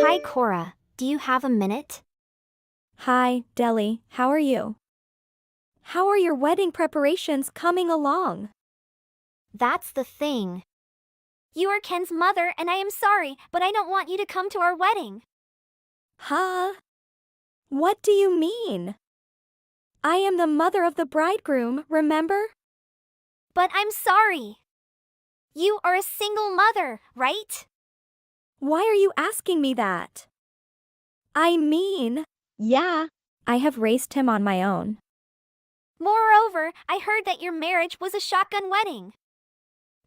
Hi, Cora. Do you have a minute? Hi, Deli. How are you? How are your wedding preparations coming along? That's the thing. You are Ken's mother, and I am sorry, but I don't want you to come to our wedding. Huh? What do you mean? I am the mother of the bridegroom, remember? But I'm sorry. You are a single mother, right? Why are you asking me that? Yeah, I have raised him on my own. Moreover, I heard that your marriage was a shotgun wedding.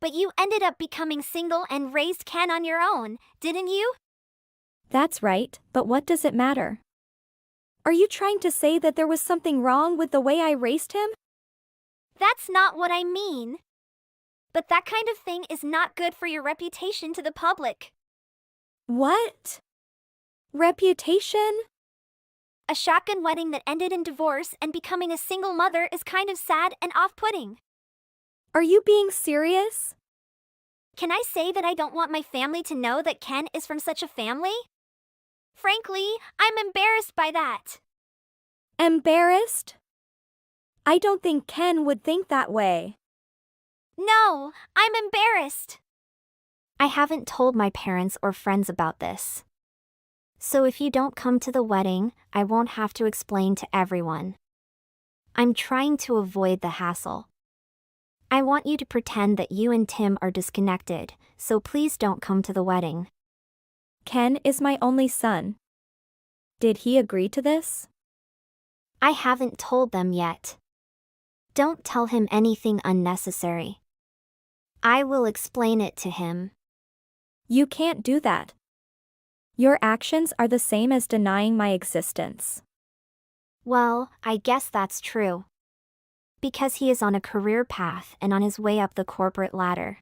But you ended up becoming single and raised Ken on your own, didn't you? That's right, but what does it matter? Are you trying to say that there was something wrong with the way I raised him? That's not what I mean. But that kind of thing is not good for your reputation to the public. What? Reputation? A shotgun wedding that ended in divorce and becoming a single mother is kind of sad and off-putting. Are you being serious? Can I say that I don't want my family to know that Ken is from such a family? Frankly, I'm embarrassed by that. Embarrassed? I don't think Ken would think that way. No, I'm embarrassed. I haven't told my parents or friends about this. So if you don't come to the wedding, I won't have to explain to everyone. I'm trying to avoid the hassle. I want you to pretend that you and Tim are disconnected, so please don't come to the wedding. Ken is my only son. Did he agree to this? I haven't told them yet. Don't tell him anything unnecessary. I will explain it to him. You can't do that. Your actions are the same as denying my existence. Well, I guess that's true. Because he is on a career path and on his way up the corporate ladder.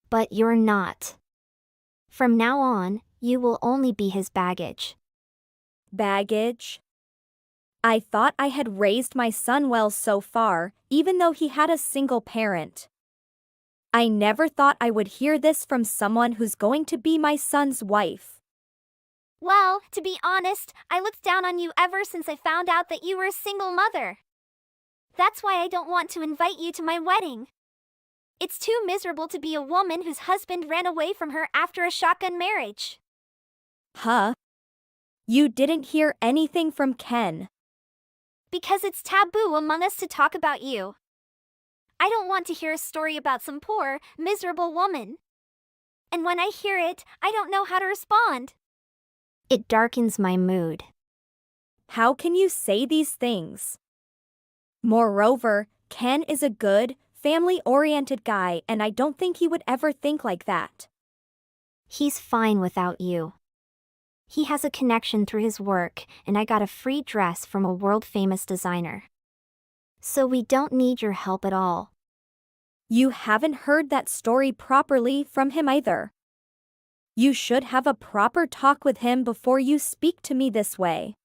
But you're not. From now on, you will only be his baggage. Baggage? I thought I had raised my son well so far, even though he had a single parent. I never thought I would hear this from someone who's going to be my son's wife. Well, to be honest, I looked down on you ever since I found out that you were a single mother. That's why I don't want to invite you to my wedding. It's too miserable to be a woman whose husband ran away from her after a shotgun marriage. Huh? You didn't hear anything from Ken. Because it's taboo among us to talk about you. I don't want to hear a story about some poor, miserable woman. And when I hear it, I don't know how to respond. It darkens my mood. How can you say these things? Moreover, Ken is a good, family-oriented guy, and I don't think he would ever think like that. He's fine without you. He has a connection through his work, and I got a free dress from a world-famous designer. So we don't need your help at all. You haven't heard that story properly from him either. You should have a proper talk with him before you speak to me this way.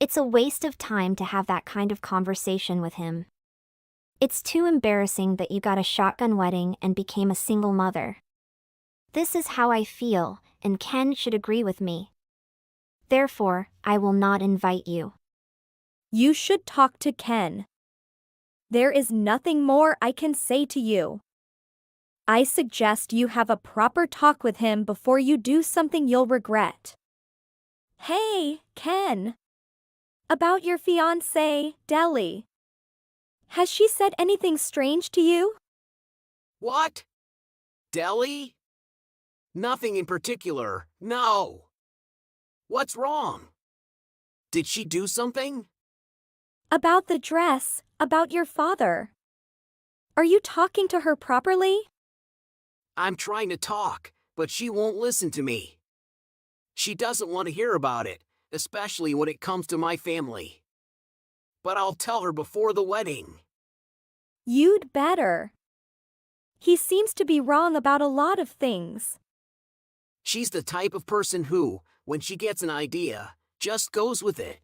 It's a waste of time to have that kind of conversation with him. It's too embarrassing that you got a shotgun wedding and became a single mother. This is how I feel, and Ken should agree with me. Therefore, I will not invite you. You should talk to Ken. There is nothing more I can say to you. I suggest you have a proper talk with him before you do something you'll regret. Hey, Ken. About your fiancée, Deli. Has she said anything strange to you? What? Deli? Nothing in particular, no. What's wrong? Did she do something? About the dress, about your father. Are you talking to her properly? I'm trying to talk, but she won't listen to me. She doesn't want to hear about it, especially when it comes to my family. But I'll tell her before the wedding. You'd better. He seems to be wrong about a lot of things. She's the type of person who, when she gets an idea, just goes with it.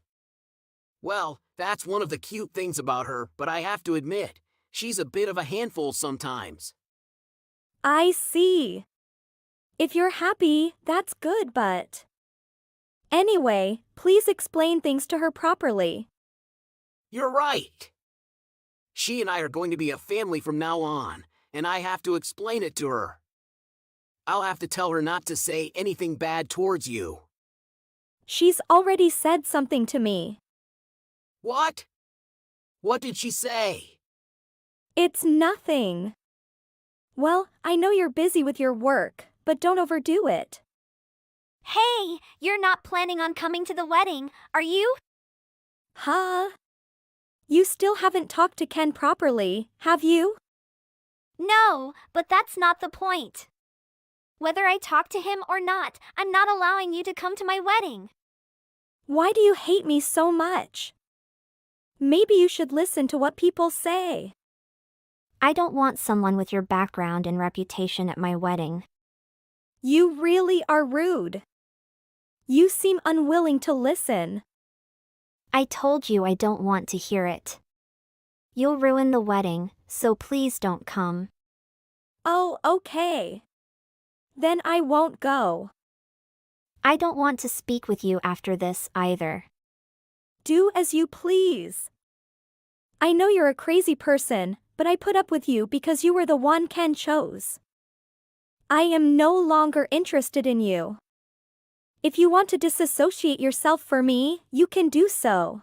Well, that's one of the cute things about her, but I have to admit, she's a bit of a handful sometimes. I see. If you're happy, that's good, but Anyway, please explain things to her properly. You're right. She and I are going to be a family from now on, and I have to explain it to her. I'll have to tell her not to say anything bad towards you. She's already said something to me. What? What did she say? It's nothing. Well, I know you're busy with your work, but don't overdo it. Hey, you're not planning on coming to the wedding, are you? Huh? You still haven't talked to Ken properly, have you? No, but that's not the point. Whether I talk to him or not, I'm not allowing you to come to my wedding. Why do you hate me so much? Maybe you should listen to what people say. I don't want someone with your background and reputation at my wedding. You really are rude. You seem unwilling to listen. I told you I don't want to hear it. You'll ruin the wedding, so please don't come. Oh, okay. Then I won't go. I don't want to speak with you after this either. Do as you please. I know you're a crazy person, but I put up with you because you were the one Ken chose. I am no longer interested in you. If you want to disassociate yourself for me, you can do so.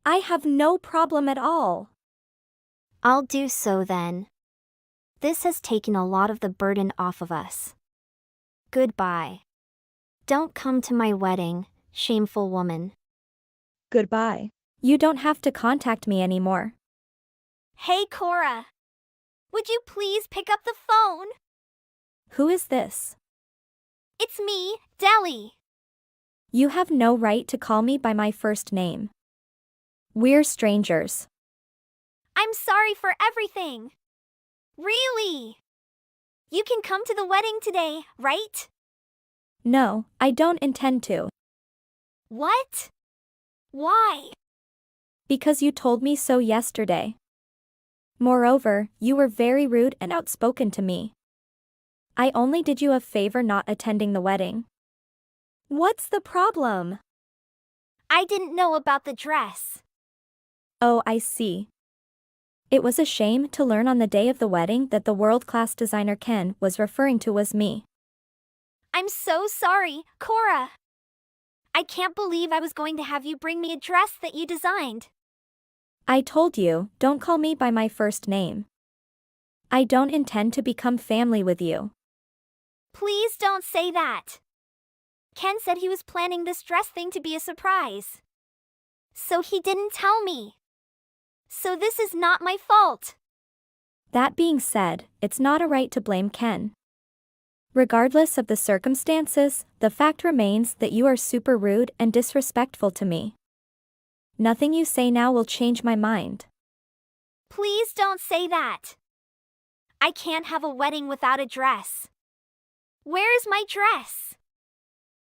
I have no problem at all. I'll do so then. This has taken a lot of the burden off of us. Goodbye. Don't come to my wedding, shameful woman. Goodbye. You don't have to contact me anymore. Hey, Cora. Would you please pick up the phone? Who is this? It's me, Deli. You have no right to call me by my first name. We're strangers. I'm sorry for everything. Really? You can come to the wedding today, right? No, I don't intend to. What? Why? Because you told me so yesterday. Moreover, you were very rude and outspoken to me. I only did you a favor not attending the wedding. What's the problem? I didn't know about the dress. Oh, I see. It was a shame to learn on the day of the wedding that the world-class designer Ken was referring to was me. I'm so sorry, Cora. I can't believe I was going to have you bring me a dress that you designed. I told you, don't call me by my first name. I don't intend to become family with you. Please don't say that. Ken said he was planning this dress thing to be a surprise. So he didn't tell me. So this is not my fault. That being said, it's not a right to blame Ken. Regardless of the circumstances, the fact remains that you are super rude and disrespectful to me. Nothing you say now will change my mind. Please don't say that. I can't have a wedding without a dress. Where's my dress?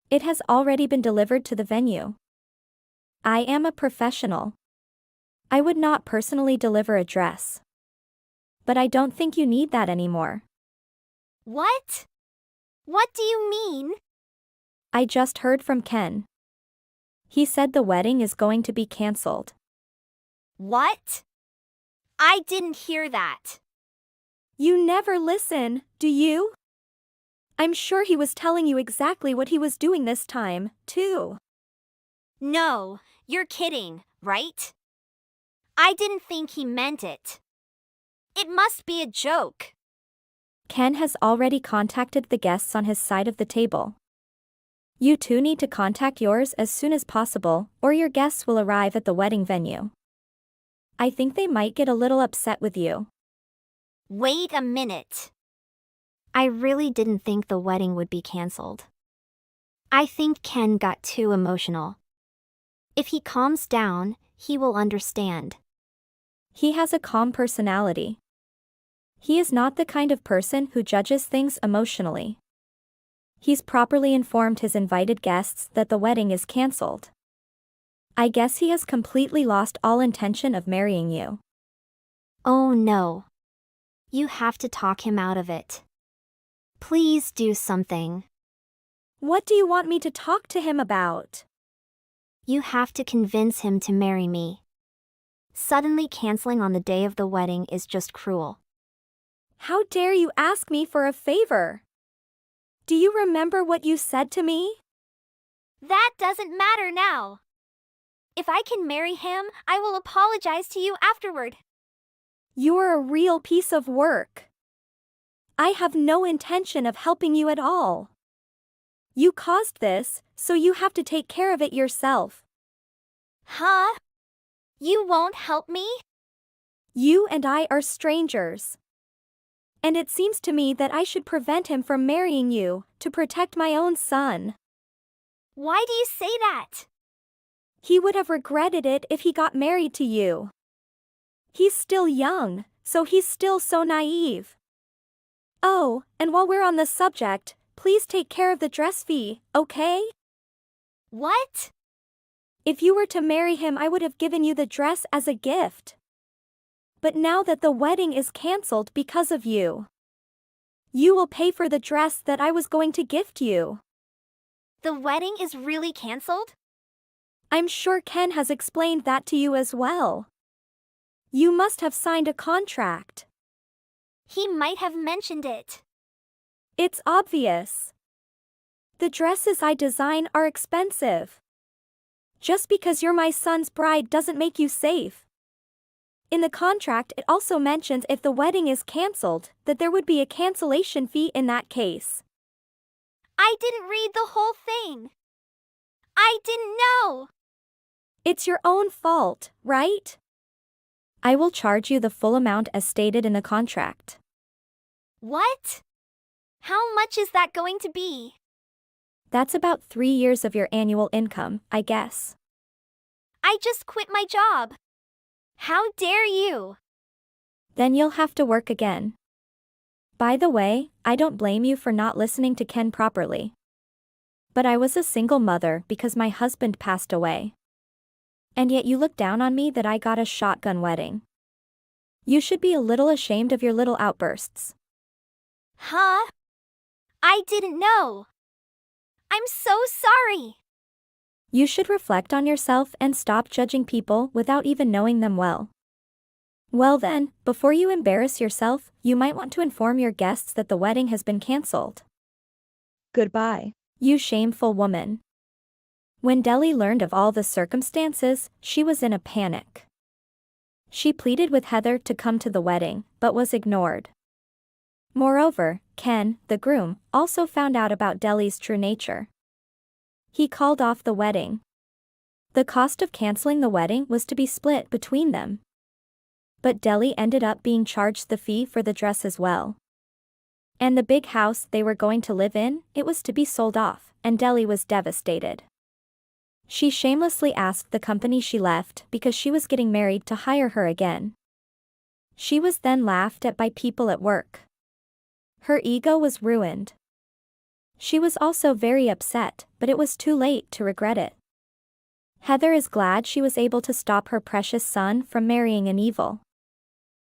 It has already been delivered to the venue. I am a professional. I would not personally deliver a dress. But I don't think you need that anymore. What? What do you mean? I just heard from Ken. He said the wedding is going to be cancelled. What? I didn't hear that. You never listen, do you? I'm sure he was telling you exactly what he was doing this time, too. No, you're kidding, right? I didn't think he meant it. It must be a joke. Ken has already contacted the guests on his side of the table. You two need to contact yours as soon as possible, or your guests will arrive at the wedding venue. I think they might get a little upset with you. Wait a minute. I really didn't think the wedding would be cancelled. I think Ken got too emotional. If he calms down, he will understand. He has a calm personality. He is not the kind of person who judges things emotionally. He's properly informed his invited guests that the wedding is cancelled. I guess he has completely lost all intention of marrying you. Oh no. You have to talk him out of it. Please do something. What do you want me to talk to him about? You have to convince him to marry me. Suddenly canceling on the day of the wedding is just cruel. How dare you ask me for a favor? Do you remember what you said to me? That doesn't matter now. If I can marry him, I will apologize to you afterward. You're a real piece of work. I have no intention of helping you at all. You caused this, so you have to take care of it yourself. Huh? You won't help me? You and I are strangers. And it seems to me that I should prevent him from marrying you, to protect my own son. Why do you say that? He would have regretted it if he got married to you. He's still young, so he's still so naive. Oh, and while we're on the subject, please take care of the dress fee, okay? What? If you were to marry him, I would have given you the dress as a gift. But now that the wedding is cancelled because of you, you will pay for the dress that I was going to gift you. The wedding is really cancelled? I'm sure Ken has explained that to you as well. You must have signed a contract. He might have mentioned it. It's obvious. The dresses I design are expensive. Just because you're my son's bride doesn't make you safe. In the contract, it also mentions if the wedding is cancelled, that there would be a cancellation fee in that case. I didn't read the whole thing. I didn't know. It's your own fault, right? I will charge you the full amount as stated in the contract. What? How much is that going to be? That's about 3 years of your annual income, I guess. I just quit my job. How dare you? Then you'll have to work again. By the way, I don't blame you for not listening to Ken properly. But I was a single mother because my husband passed away. And yet you look down on me that I got a shotgun wedding. You should be a little ashamed of your little outbursts. Huh? I didn't know. I'm so sorry. You should reflect on yourself and stop judging people without even knowing them well. Well then, before you embarrass yourself, you might want to inform your guests that the wedding has been cancelled. Goodbye, you shameful woman. When Deli learned of all the circumstances, she was in a panic. She pleaded with Heather to come to the wedding, but was ignored. Moreover, Ken, the groom, also found out about Deli's true nature. He called off the wedding. The cost of canceling the wedding was to be split between them. But Deli ended up being charged the fee for the dress as well. And the big house they were going to live in, it was to be sold off, and Deli was devastated. She shamelessly asked the company she left because she was getting married to hire her again. She was then laughed at by people at work. Her ego was ruined. She was also very upset, but it was too late to regret it. Heather is glad she was able to stop her precious son from marrying an evil.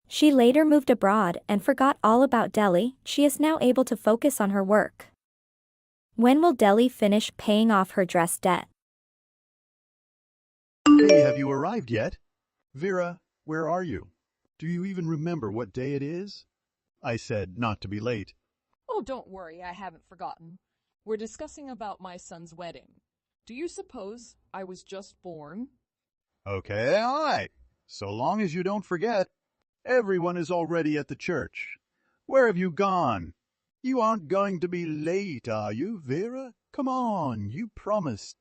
She later moved abroad and forgot all about Deli. She is now able to focus on her work. When will Deli finish paying off her dress debt? Hey, have you arrived yet? Vera, where are you? Do you even remember what day it is? I said not to be late. Oh, don't worry, I haven't forgotten. We're discussing about my son's wedding. Do you suppose I was just born? Okay, all right. So long as you don't forget. Everyone is already at the church. Where have you gone? You aren't going to be late, are you, Vera? Come on, you promised.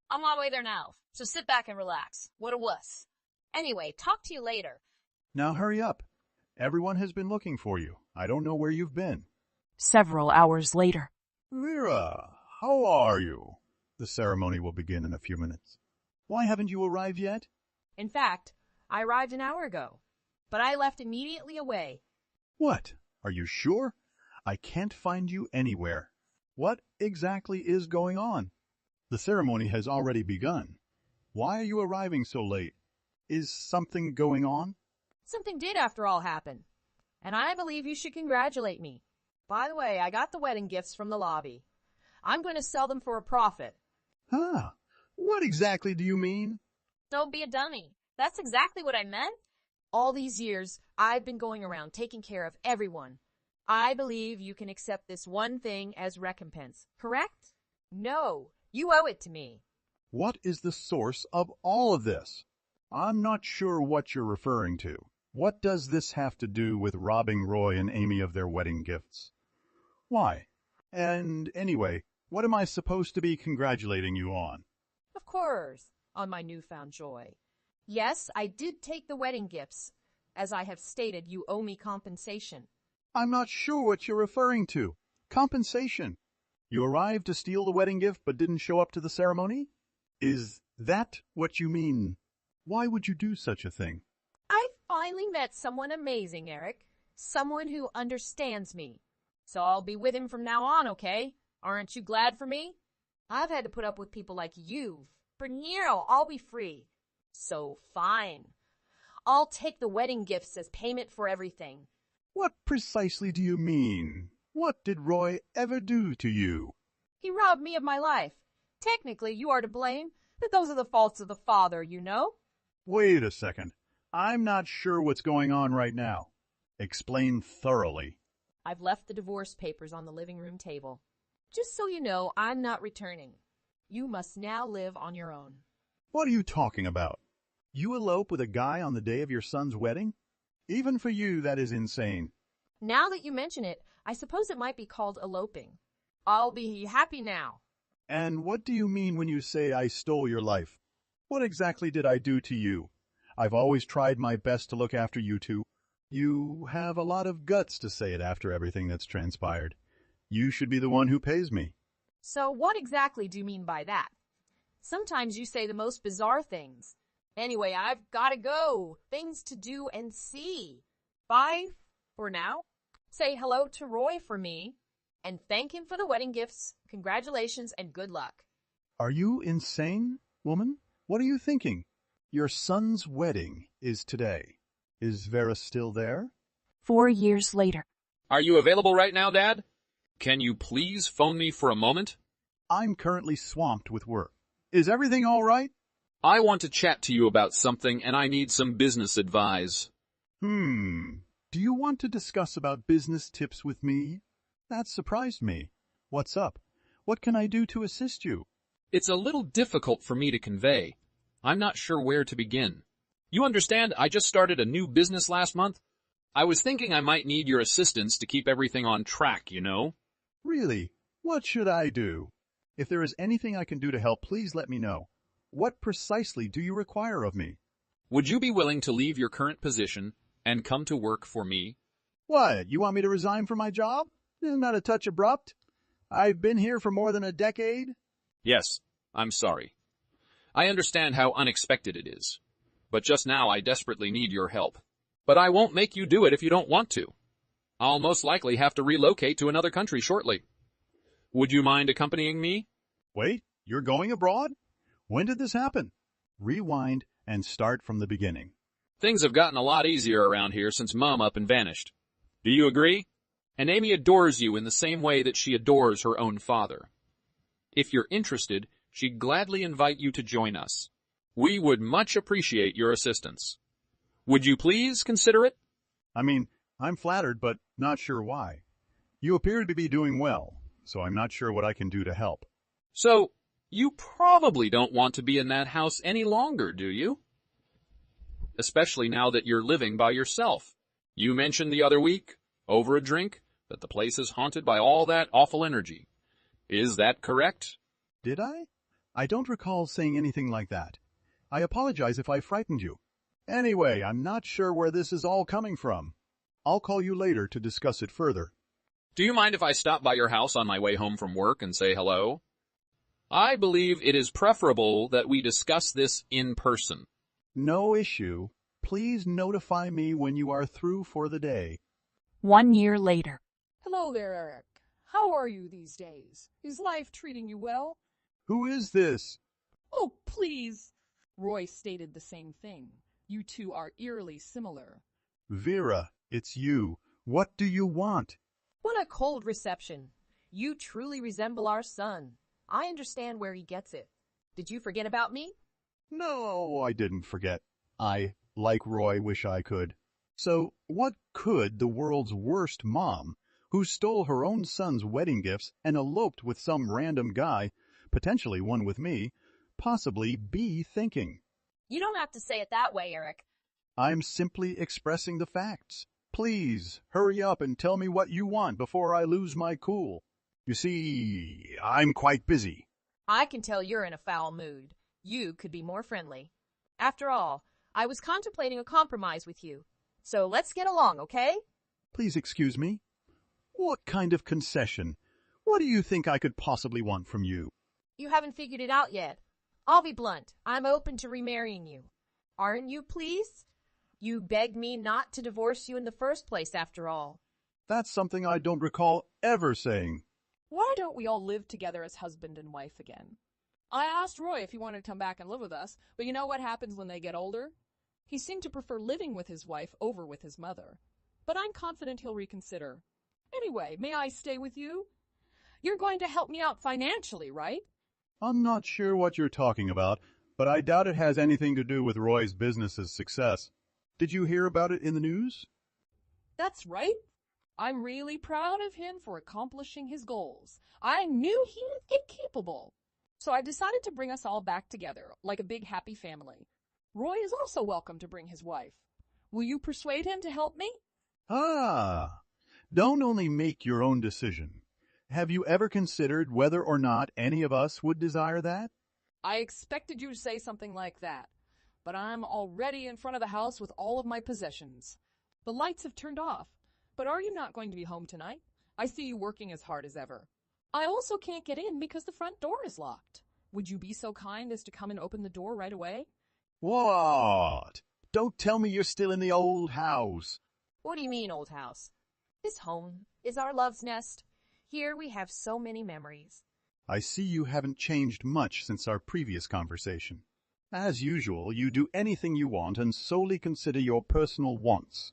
I'm on my way there now, so sit back and relax. What a wuss. Anyway, talk to you later. Now hurry up. Everyone has been looking for you. I don't know where you've been. Several hours later. Vera, how are you? The ceremony will begin in a few minutes. Why haven't you arrived yet? In fact, I arrived an hour ago, but I left immediately away. What? Are you sure? I can't find you anywhere. What exactly is going on? The ceremony has already begun. Why are you arriving so late? Is something going on? Something did, after all, happen, and I believe you should congratulate me. By the way, I got the wedding gifts from the lobby. I'm going to sell them for a profit. Huh? What exactly do you mean? Don't be a dummy. That's exactly what I meant. All these years, I've been going around taking care of everyone. I believe you can accept this one thing as recompense, correct? No, you owe it to me. What is the source of all of this? I'm not sure what you're referring to. What does this have to do with robbing Roy and Amy of their wedding gifts? Why? And anyway, what am I supposed to be congratulating you on? Of course, on my newfound joy. Yes, I did take the wedding gifts. As I have stated, you owe me compensation. I'm not sure what you're referring to. Compensation. You arrived to steal the wedding gift but didn't show up to the ceremony? Is that what you mean? Why would you do such a thing? I finally met someone amazing, Eric. Someone who understands me. So I'll be with him from now on, okay? Aren't you glad for me? I've had to put up with people like you. For now, I'll be free. So fine. I'll take the wedding gifts as payment for everything. What precisely do you mean? What did Roy ever do to you? He robbed me of my life. Technically, you are to blame, but those are the faults of the father, you know? Wait a second. I'm not sure what's going on right now. Explain thoroughly. I've left the divorce papers on the living room table. Just so you know, I'm not returning. You must now live on your own. What are you talking about? You elope with a guy on the day of your son's wedding? Even for you, that is insane. Now that you mention it, I suppose it might be called eloping. I'll be happy now. And what do you mean when you say I stole your life? What exactly did I do to you? I've always tried my best to look after you two. You have a lot of guts to say it after everything that's transpired. You should be the one who pays me. So what exactly do you mean by that? Sometimes you say the most bizarre things. Anyway, I've got to go. Things to do and see. Bye for now. Say hello to Roy for me and thank him for the wedding gifts. Congratulations and good luck. Are you insane, woman? What are you thinking? Your son's wedding is today. Is Vera still there? 4 years later. Are you available right now, Dad? Can you please phone me for a moment? I'm currently swamped with work. Is everything all right? I want to chat to you about something and I need some business advice. Do you want to discuss about business tips with me? That surprised me. What's up? What can I do to assist you? It's a little difficult for me to convey. I'm not sure where to begin. You understand, I just started a new business last month. I was thinking I might need your assistance to keep everything on track, you know? Really? What should I do? If there is anything I can do to help, please let me know. What precisely do you require of me? Would you be willing to leave your current position and come to work for me? What, you want me to resign from my job? Isn't that a touch abrupt? I've been here for more than a decade. Yes, I'm sorry. I understand how unexpected it is. But just now I desperately need your help. But I won't make you do it if you don't want to. I'll most likely have to relocate to another country shortly. Would you mind accompanying me? Wait, you're going abroad? When did this happen? Rewind and start from the beginning. Things have gotten a lot easier around here since Mom up and vanished. Do you agree? And Amy adores you in the same way that she adores her own father. If you're interested, she'd gladly invite you to join us. We would much appreciate your assistance. Would you please consider it? I'm flattered, but not sure why. You appear to be doing well, so I'm not sure what I can do to help. So, you probably don't want to be in that house any longer, do you? Especially now that you're living by yourself. You mentioned the other week, over a drink, that the place is haunted by all that awful energy. Is that correct? Did I? I don't recall saying anything like that. I apologize if I frightened you. Anyway, I'm not sure where this is all coming from. I'll call you later to discuss it further. Do you mind if I stop by your house on my way home from work and say hello? I believe it is preferable that we discuss this in person. No issue. Please notify me when you are through for the day. 1 year later. Hello there, Eric. How are you these days? Is life treating you well? Who is this? Oh, please. Roy stated the same thing. You two are eerily similar. Vera, it's you. What do you want? What a cold reception. You truly resemble our son. I understand where he gets it. Did you forget about me? No, I didn't forget. I, like Roy, wish I could. So, what could the world's worst mom, who stole her own son's wedding gifts and eloped with some random guy, potentially one with me, possibly be thinking? You don't have to say it that way, Eric. I'm simply expressing the facts. Please, hurry up and tell me what you want before I lose my cool. You see, I'm quite busy. I can tell you're in a foul mood. You could be more friendly. After all, I was contemplating a compromise with you. So let's get along, okay? Please excuse me. What kind of concession? What do you think I could possibly want from you? You haven't figured it out yet. I'll be blunt. I'm open to remarrying you. Aren't you, please? You begged me not to divorce you in the first place, after all. That's something I don't recall ever saying. Why don't we all live together as husband and wife again? I asked Roy if he wanted to come back and live with us, but you know what happens when they get older? He seemed to prefer living with his wife over with his mother. But I'm confident he'll reconsider. Anyway, may I stay with you? You're going to help me out financially, right? I'm not sure what you're talking about, but I doubt it has anything to do with Roy's business's success. Did you hear about it in the news? That's right. I'm really proud of him for accomplishing his goals. I knew he was capable. So I decided to bring us all back together, like a big happy family. Roy is also welcome to bring his wife. Will you persuade him to help me? Ah, don't only make your own decision. Have you ever considered whether or not any of us would desire that? I expected you to say something like that, but I'm already in front of the house with all of my possessions. The lights have turned off, but are you not going to be home tonight? I see you working as hard as ever. I also can't get in because the front door is locked. Would you be so kind as to come and open the door right away? What? Don't tell me you're still in the old house. What do you mean, old house? This home is our love's nest. Here we have so many memories. I see you haven't changed much since our previous conversation. As usual, you do anything you want and solely consider your personal wants.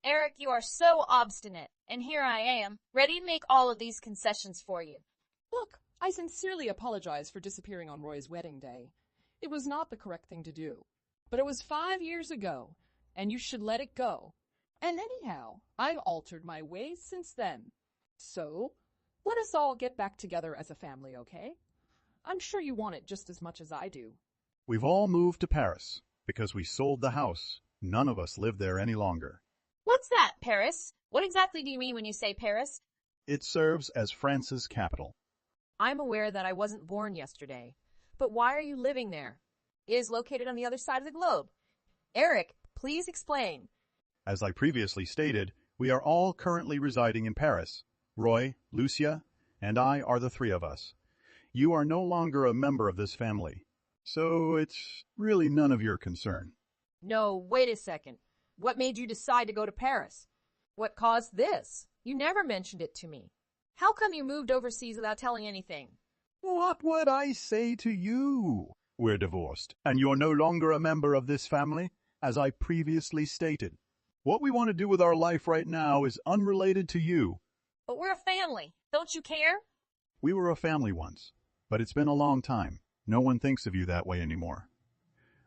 Eric, you are so obstinate, and here I am, ready to make all of these concessions for you. Look, I sincerely apologize for disappearing on Roy's wedding day. It was not the correct thing to do. But it was 5 years ago, and you should let it go. And anyhow, I've altered my ways since then. So, let us all get back together as a family, okay? I'm sure you want it just as much as I do. We've all moved to Paris because we sold the house. None of us live there any longer. What's that, Paris? What exactly do you mean when you say Paris? It serves as France's capital. I'm aware that I wasn't born yesterday. But why are you living there? It is located on the other side of the globe. Eric, please explain. As I previously stated, we are all currently residing in Paris. Roy, Lucia, and I are the three of us. You are no longer a member of this family, so it's really none of your concern. No, wait a second. What made you decide to go to Paris? What caused this? You never mentioned it to me. How come you moved overseas without telling anything? What would I say to you? We're divorced, and you're no longer a member of this family, as I previously stated. What we want to do with our life right now is unrelated to you. But we're a family. Don't you care? We were a family once, but it's been a long time. No one thinks of you that way anymore.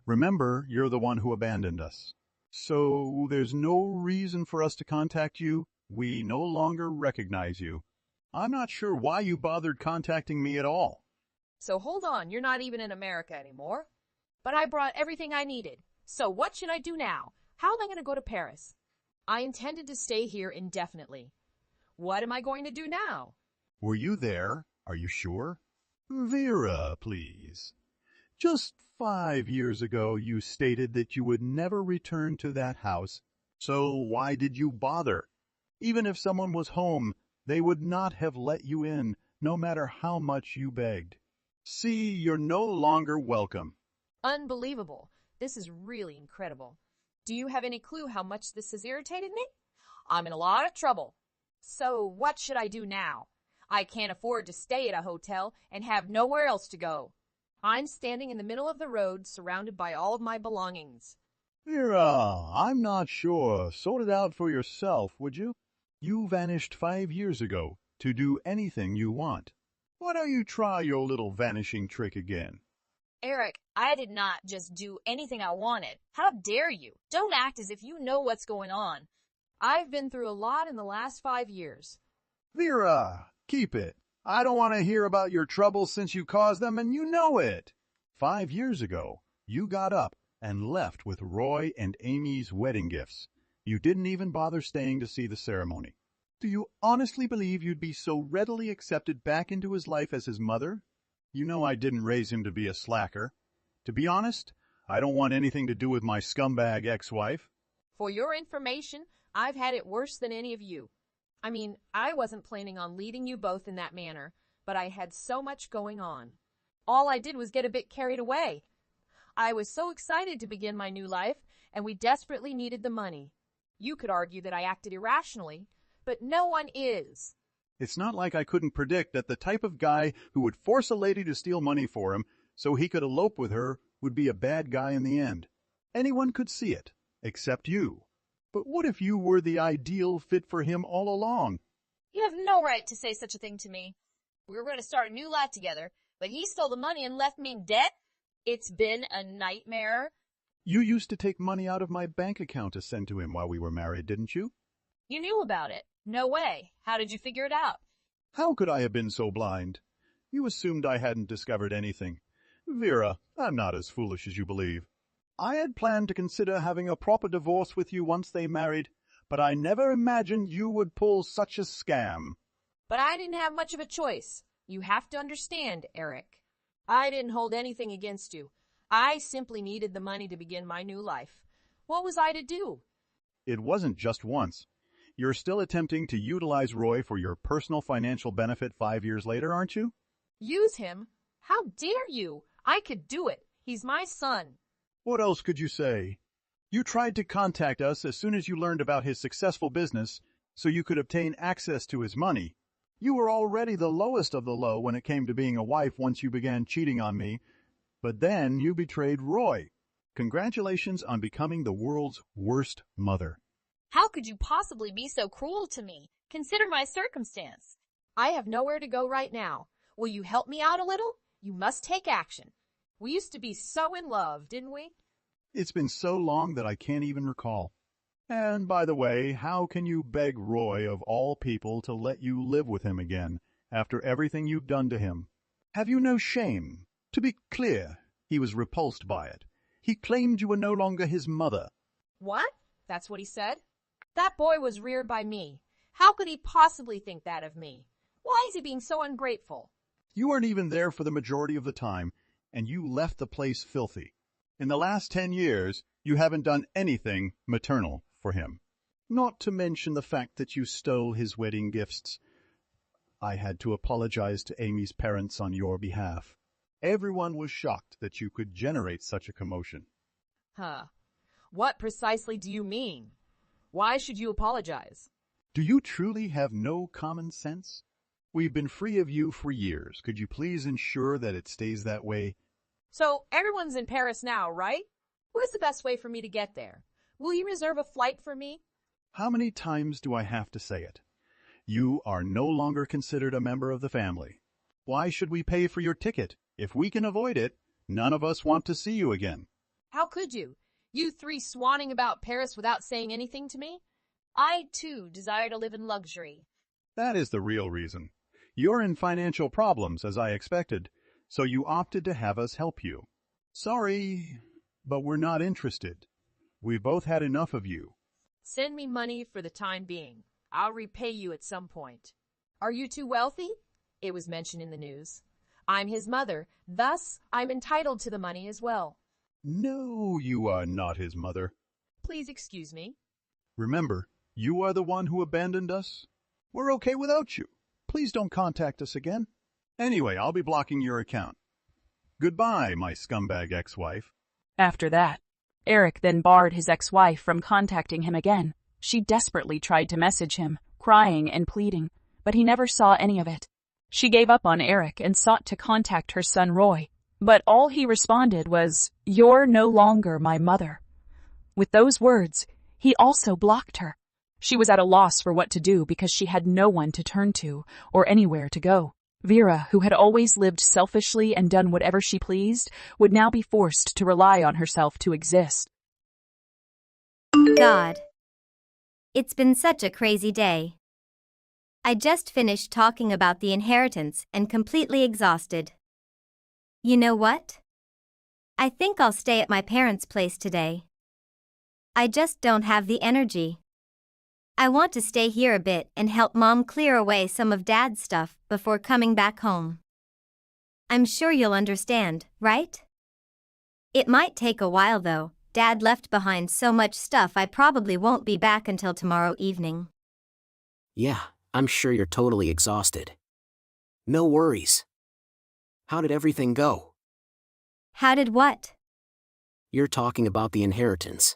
Remember, you're the one who abandoned us. So there's no reason for us to contact you. We no longer recognize you. I'm not sure why you bothered contacting me at all. So hold on, you're not even in America anymore. But I brought everything I needed. So what should I do now? How am I going to go to Paris? I intended to stay here indefinitely. What am I going to do now? Were you there? Are you sure? Vera, please. Just 5 years ago, you stated that you would never return to that house. So why did you bother? Even if someone was home, they would not have let you in, no matter how much you begged. See, you're no longer welcome. Unbelievable. This is really incredible. Do you have any clue how much this has irritated me? I'm in a lot of trouble. So what should I do now? I can't afford to stay at a hotel and have nowhere else to go. I'm standing in the middle of the road, surrounded by all of my belongings. Vera, I'm not sure. Sort it out for yourself, would you? You vanished 5 years ago. to do anything you want. Why don't you try your little vanishing trick again? Eric, I did not just do anything I wanted. How dare you? Don't act as if you know what's going on. I've been through a lot in the last 5 years. Vera, keep it. I don't want to hear about your troubles since you caused them, and you know it. 5 years ago, you got up and left with Roy and Amy's wedding gifts. You didn't even bother staying to see the ceremony. Do you honestly believe you'd be so readily accepted back into his life as his mother? You know I didn't raise him to be a slacker. To be honest, I don't want anything to do with my scumbag ex-wife. For your information, I've had it worse than any of you. I mean, I wasn't planning on leading you both in that manner, but I had so much going on. All I did was get a bit carried away. I was so excited to begin my new life, and we desperately needed the money. You could argue that I acted irrationally, but no one is. It's not like I couldn't predict that the type of guy who would force a lady to steal money for him so he could elope with her would be a bad guy in the end. Anyone could see it, except you. But what if you were the ideal fit for him all along? You have no right to say such a thing to me. We were going to start a new life together, but he stole the money and left me in debt? It's been a nightmare. You used to take money out of my bank account to send to him while we were married, didn't you? You knew about it. No way. How did you figure it out? How could I have been so blind? You assumed I hadn't discovered anything. Vera, I'm not as foolish as you believe. I had planned to consider having a proper divorce with you once they married, but I never imagined you would pull such a scam. But I didn't have much of a choice. You have to understand, Eric. I didn't hold anything against you. I simply needed the money to begin my new life. What was I to do? It wasn't just once. You're still attempting to utilize Roy for your personal financial benefit 5 years later, aren't you? Use him? How dare you? I could do it. He's my son. What else could you say? You tried to contact us as soon as you learned about his successful business so you could obtain access to his money. You were already the lowest of the low when it came to being a wife once you began cheating on me, but then you betrayed Roy. Congratulations on becoming the world's worst mother. How could you possibly be so cruel to me? Consider my circumstance. I have nowhere to go right now. Will you help me out a little? You must take action. We used to be so in love, didn't we? It's been so long that I can't even recall. And by the way, how can you beg Roy, of all people, to let you live with him again after everything you've done to him? Have you no shame? To be clear, he was repulsed by it. He claimed you were no longer his mother. What? That's what he said? That boy was reared by me. How could he possibly think that of me? Why is he being so ungrateful? You weren't even there for the majority of the time, and you left the place filthy. In the last 10 years, you haven't done anything maternal for him. Not to mention the fact that you stole his wedding gifts. I had to apologize to Amy's parents on your behalf. Everyone was shocked that you could generate such a commotion. Huh. What precisely do you mean? Why should you apologize? Do you truly have no common sense? We've been free of you for years. Could you please ensure that it stays that way? So everyone's in Paris now, right? Where's the best way for me to get there? Will you reserve a flight for me? How many times do I have to say it? You are no longer considered a member of the family. Why should we pay for your ticket? If we can avoid it, none of us want to see you again. How could you? You three swanning about Paris without saying anything to me? I, too, desire to live in luxury. That is the real reason. You're in financial problems, as I expected, so you opted to have us help you. Sorry, but we're not interested. We've both had enough of you. Send me money for the time being. I'll repay you at some point. Are you too wealthy? It was mentioned in the news. I'm his mother, thus I'm entitled to the money as well. No, you are not his mother. Please excuse me. Remember, you are the one who abandoned us. We're okay without you. Please don't contact us again. Anyway, I'll be blocking your account. Goodbye, my scumbag ex-wife. After that, Eric then barred his ex-wife from contacting him again. She desperately tried to message him, crying and pleading, but he never saw any of it. She gave up on Eric and sought to contact her son Roy, but all he responded was, "You're no longer my mother." With those words, he also blocked her. She was at a loss for what to do because she had no one to turn to or anywhere to go. Vera, who had always lived selfishly and done whatever she pleased, would now be forced to rely on herself to exist. God. It's been such a crazy day. I just finished talking about the inheritance and completely exhausted. You know what? I think I'll stay at my parents' place today. I just don't have the energy. I want to stay here a bit and help Mom clear away some of Dad's stuff before coming back home. I'm sure you'll understand, right? It might take a while though. Dad left behind so much stuff I probably won't be back until tomorrow evening. Yeah, I'm sure you're totally exhausted. No worries. How did everything go? How did what? You're talking about the inheritance.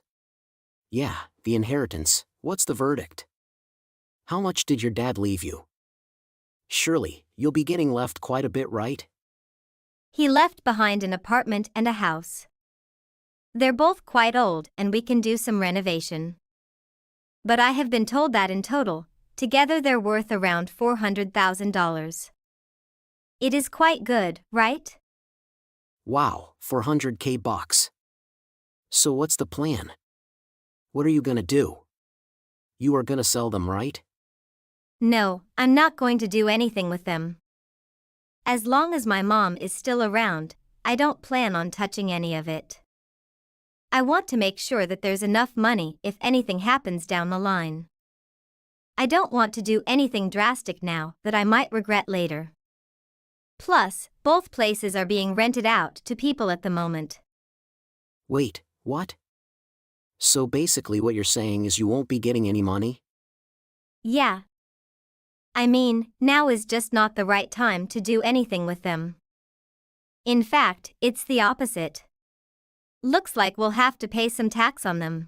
Yeah, the inheritance. What's the verdict? How much did your dad leave you? Surely, you'll be getting left quite a bit, right? He left behind an apartment and a house. They're both quite old and we can do some renovation. But I have been told that in total, together they're worth around $400,000. It is quite good, right? Wow, $400K bucks. So what's the plan? What are you gonna do? You are gonna sell them, right? No, I'm not going to do anything with them. As long as my mom is still around, I don't plan on touching any of it. I want to make sure that there's enough money if anything happens down the line. I don't want to do anything drastic now that I might regret later. Plus, both places are being rented out to people at the moment. Wait, what? So basically what you're saying is you won't be getting any money? Yeah. I mean, now is just not the right time to do anything with them. In fact, it's the opposite. Looks like we'll have to pay some tax on them.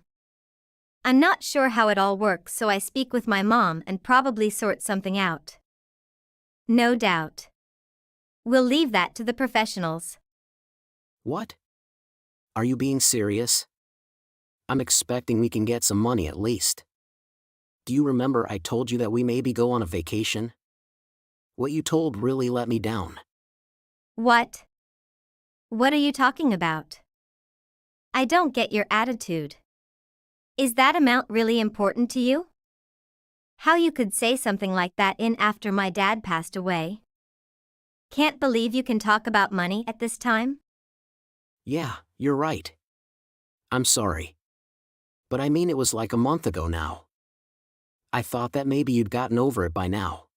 I'm not sure how it all works, so I speak with my mom and probably sort something out. No doubt. We'll leave that to the professionals. What? Are you being serious? I'm expecting we can get some money at least. Do you remember I told you that we maybe go on a vacation? What you told really let me down. What? What are you talking about? I don't get your attitude. Is that amount really important to you? How you could say something like that in after my dad passed away? Can't believe you can talk about money at this time? Yeah, you're right. I'm sorry. But I mean it was like a month ago now. I thought that maybe you'd gotten over it by now.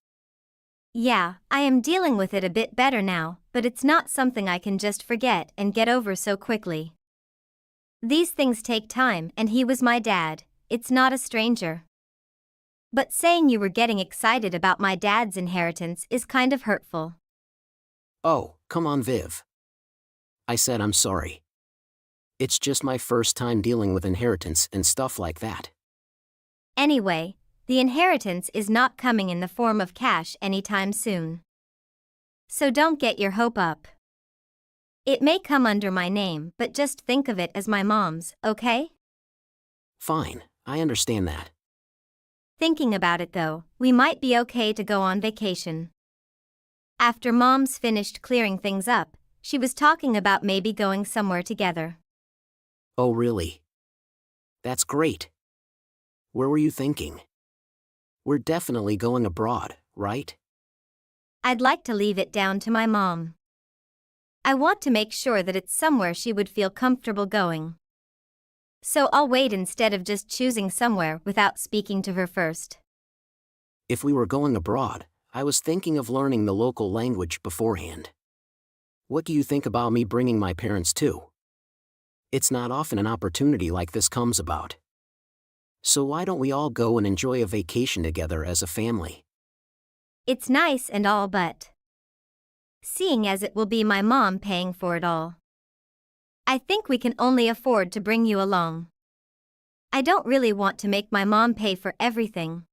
Yeah, I am dealing with it a bit better now, but it's not something I can just forget and get over so quickly. These things take time and he was my dad, it's not a stranger. But saying you were getting excited about my dad's inheritance is kind of hurtful. Oh, come on, Viv. I said I'm sorry. It's just my first time dealing with inheritance and stuff like that. Anyway, the inheritance is not coming in the form of cash anytime soon. So don't get your hope up. It may come under my name, but just think of it as my mom's, okay? Fine, I understand that. Thinking about it though, we might be okay to go on vacation. After Mom's finished clearing things up, she was talking about maybe going somewhere together. Oh really? That's great. Where were you thinking? We're definitely going abroad, right? I'd like to leave it down to my mom. I want to make sure that it's somewhere she would feel comfortable going. So I'll wait instead of just choosing somewhere without speaking to her first. If we were going abroad, I was thinking of learning the local language beforehand. What do you think about me bringing my parents too? It's not often an opportunity like this comes about. So why don't we all go and enjoy a vacation together as a family? It's nice and all, but seeing as it will be my mom paying for it all, I think we can only afford to bring you along. I don't really want to make my mom pay for everything.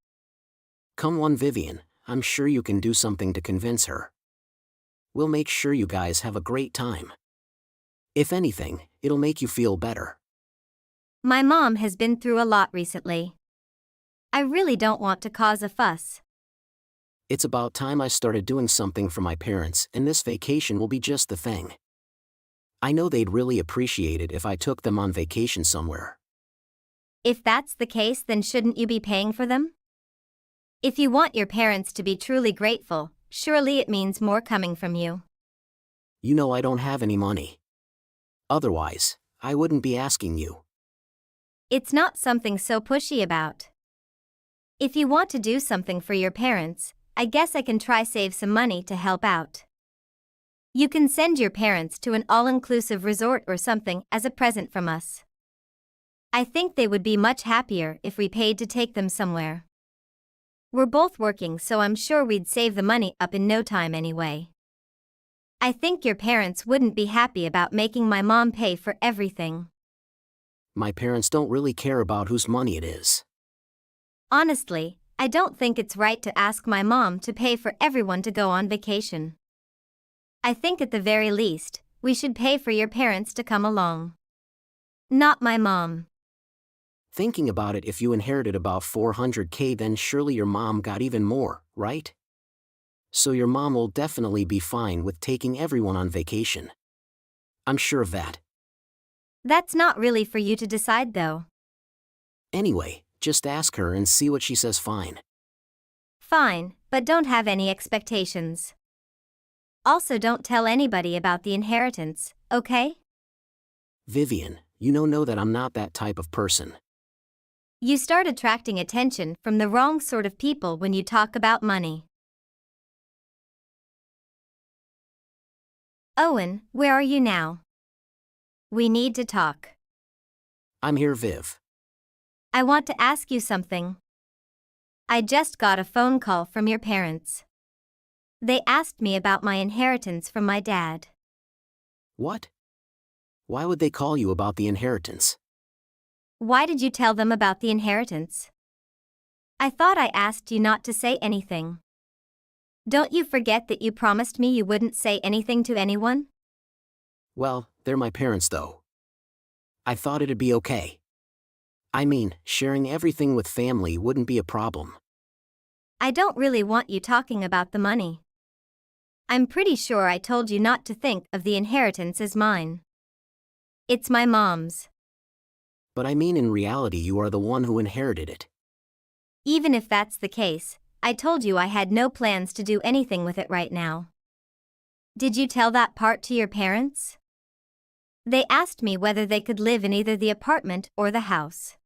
Come on, Vivian, I'm sure you can do something to convince her. We'll make sure you guys have a great time. If anything, it'll make you feel better. My mom has been through a lot recently. I really don't want to cause a fuss. It's about time I started doing something for my parents, and this vacation will be just the thing. I know they'd really appreciate it if I took them on vacation somewhere. If that's the case, then shouldn't you be paying for them? If you want your parents to be truly grateful, surely it means more coming from you. You know I don't have any money. Otherwise, I wouldn't be asking you. It's not something so pushy about. If you want to do something for your parents, I guess I can try save some money to help out. You can send your parents to an all-inclusive resort or something as a present from us. I think they would be much happier if we paid to take them somewhere. We're both working, so I'm sure we'd save the money up in no time anyway. I think your parents wouldn't be happy about making my mom pay for everything. My parents don't really care about whose money it is. Honestly, I don't think it's right to ask my mom to pay for everyone to go on vacation. I think at the very least, we should pay for your parents to come along. Not my mom. Thinking about it, if you inherited about $400K, then surely your mom got even more, right? So your mom will definitely be fine with taking everyone on vacation. I'm sure of that. That's not really for you to decide though. Anyway, just ask her and see what she says. Fine. Fine, but don't have any expectations. Also, don't tell anybody about the inheritance, okay? Vivian, you know that I'm not that type of person. You start attracting attention from the wrong sort of people when you talk about money. Owen, where are you now? We need to talk. I'm here, Viv. I want to ask you something. I just got a phone call from your parents. They asked me about my inheritance from my dad. What? Why would they call you about the inheritance? Why did you tell them about the inheritance? I thought I asked you not to say anything. Don't you forget that you promised me you wouldn't say anything to anyone? Well, they're my parents though. I thought it'd be okay. I mean, sharing everything with family wouldn't be a problem. I don't really want you talking about the money. I'm pretty sure I told you not to think of the inheritance as mine. It's my mom's. But I mean, in reality, you are the one who inherited it. Even if that's the case, I told you I had no plans to do anything with it right now. Did you tell that part to your parents? They asked me whether they could live in either the apartment or the house.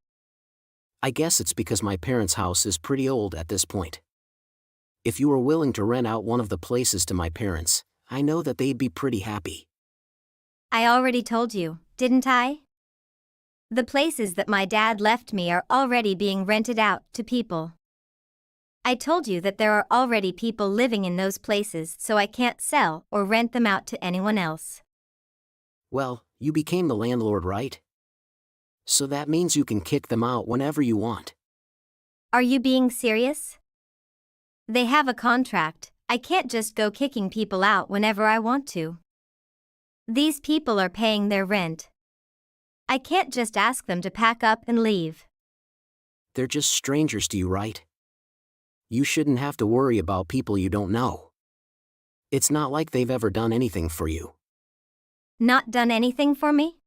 I guess it's because my parents' house is pretty old at this point. If you were willing to rent out one of the places to my parents, I know that they'd be pretty happy. I already told you, didn't I? The places that my dad left me are already being rented out to people. I told you that there are already people living in those places, so I can't sell or rent them out to anyone else. Well, you became the landlord, right? So that means you can kick them out whenever you want. Are you being serious? They have a contract. I can't just go kicking people out whenever I want to. These people are paying their rent. I can't just ask them to pack up and leave. They're just strangers to you, right? You shouldn't have to worry about people you don't know. It's not like they've ever done anything for you. Not done anything for me?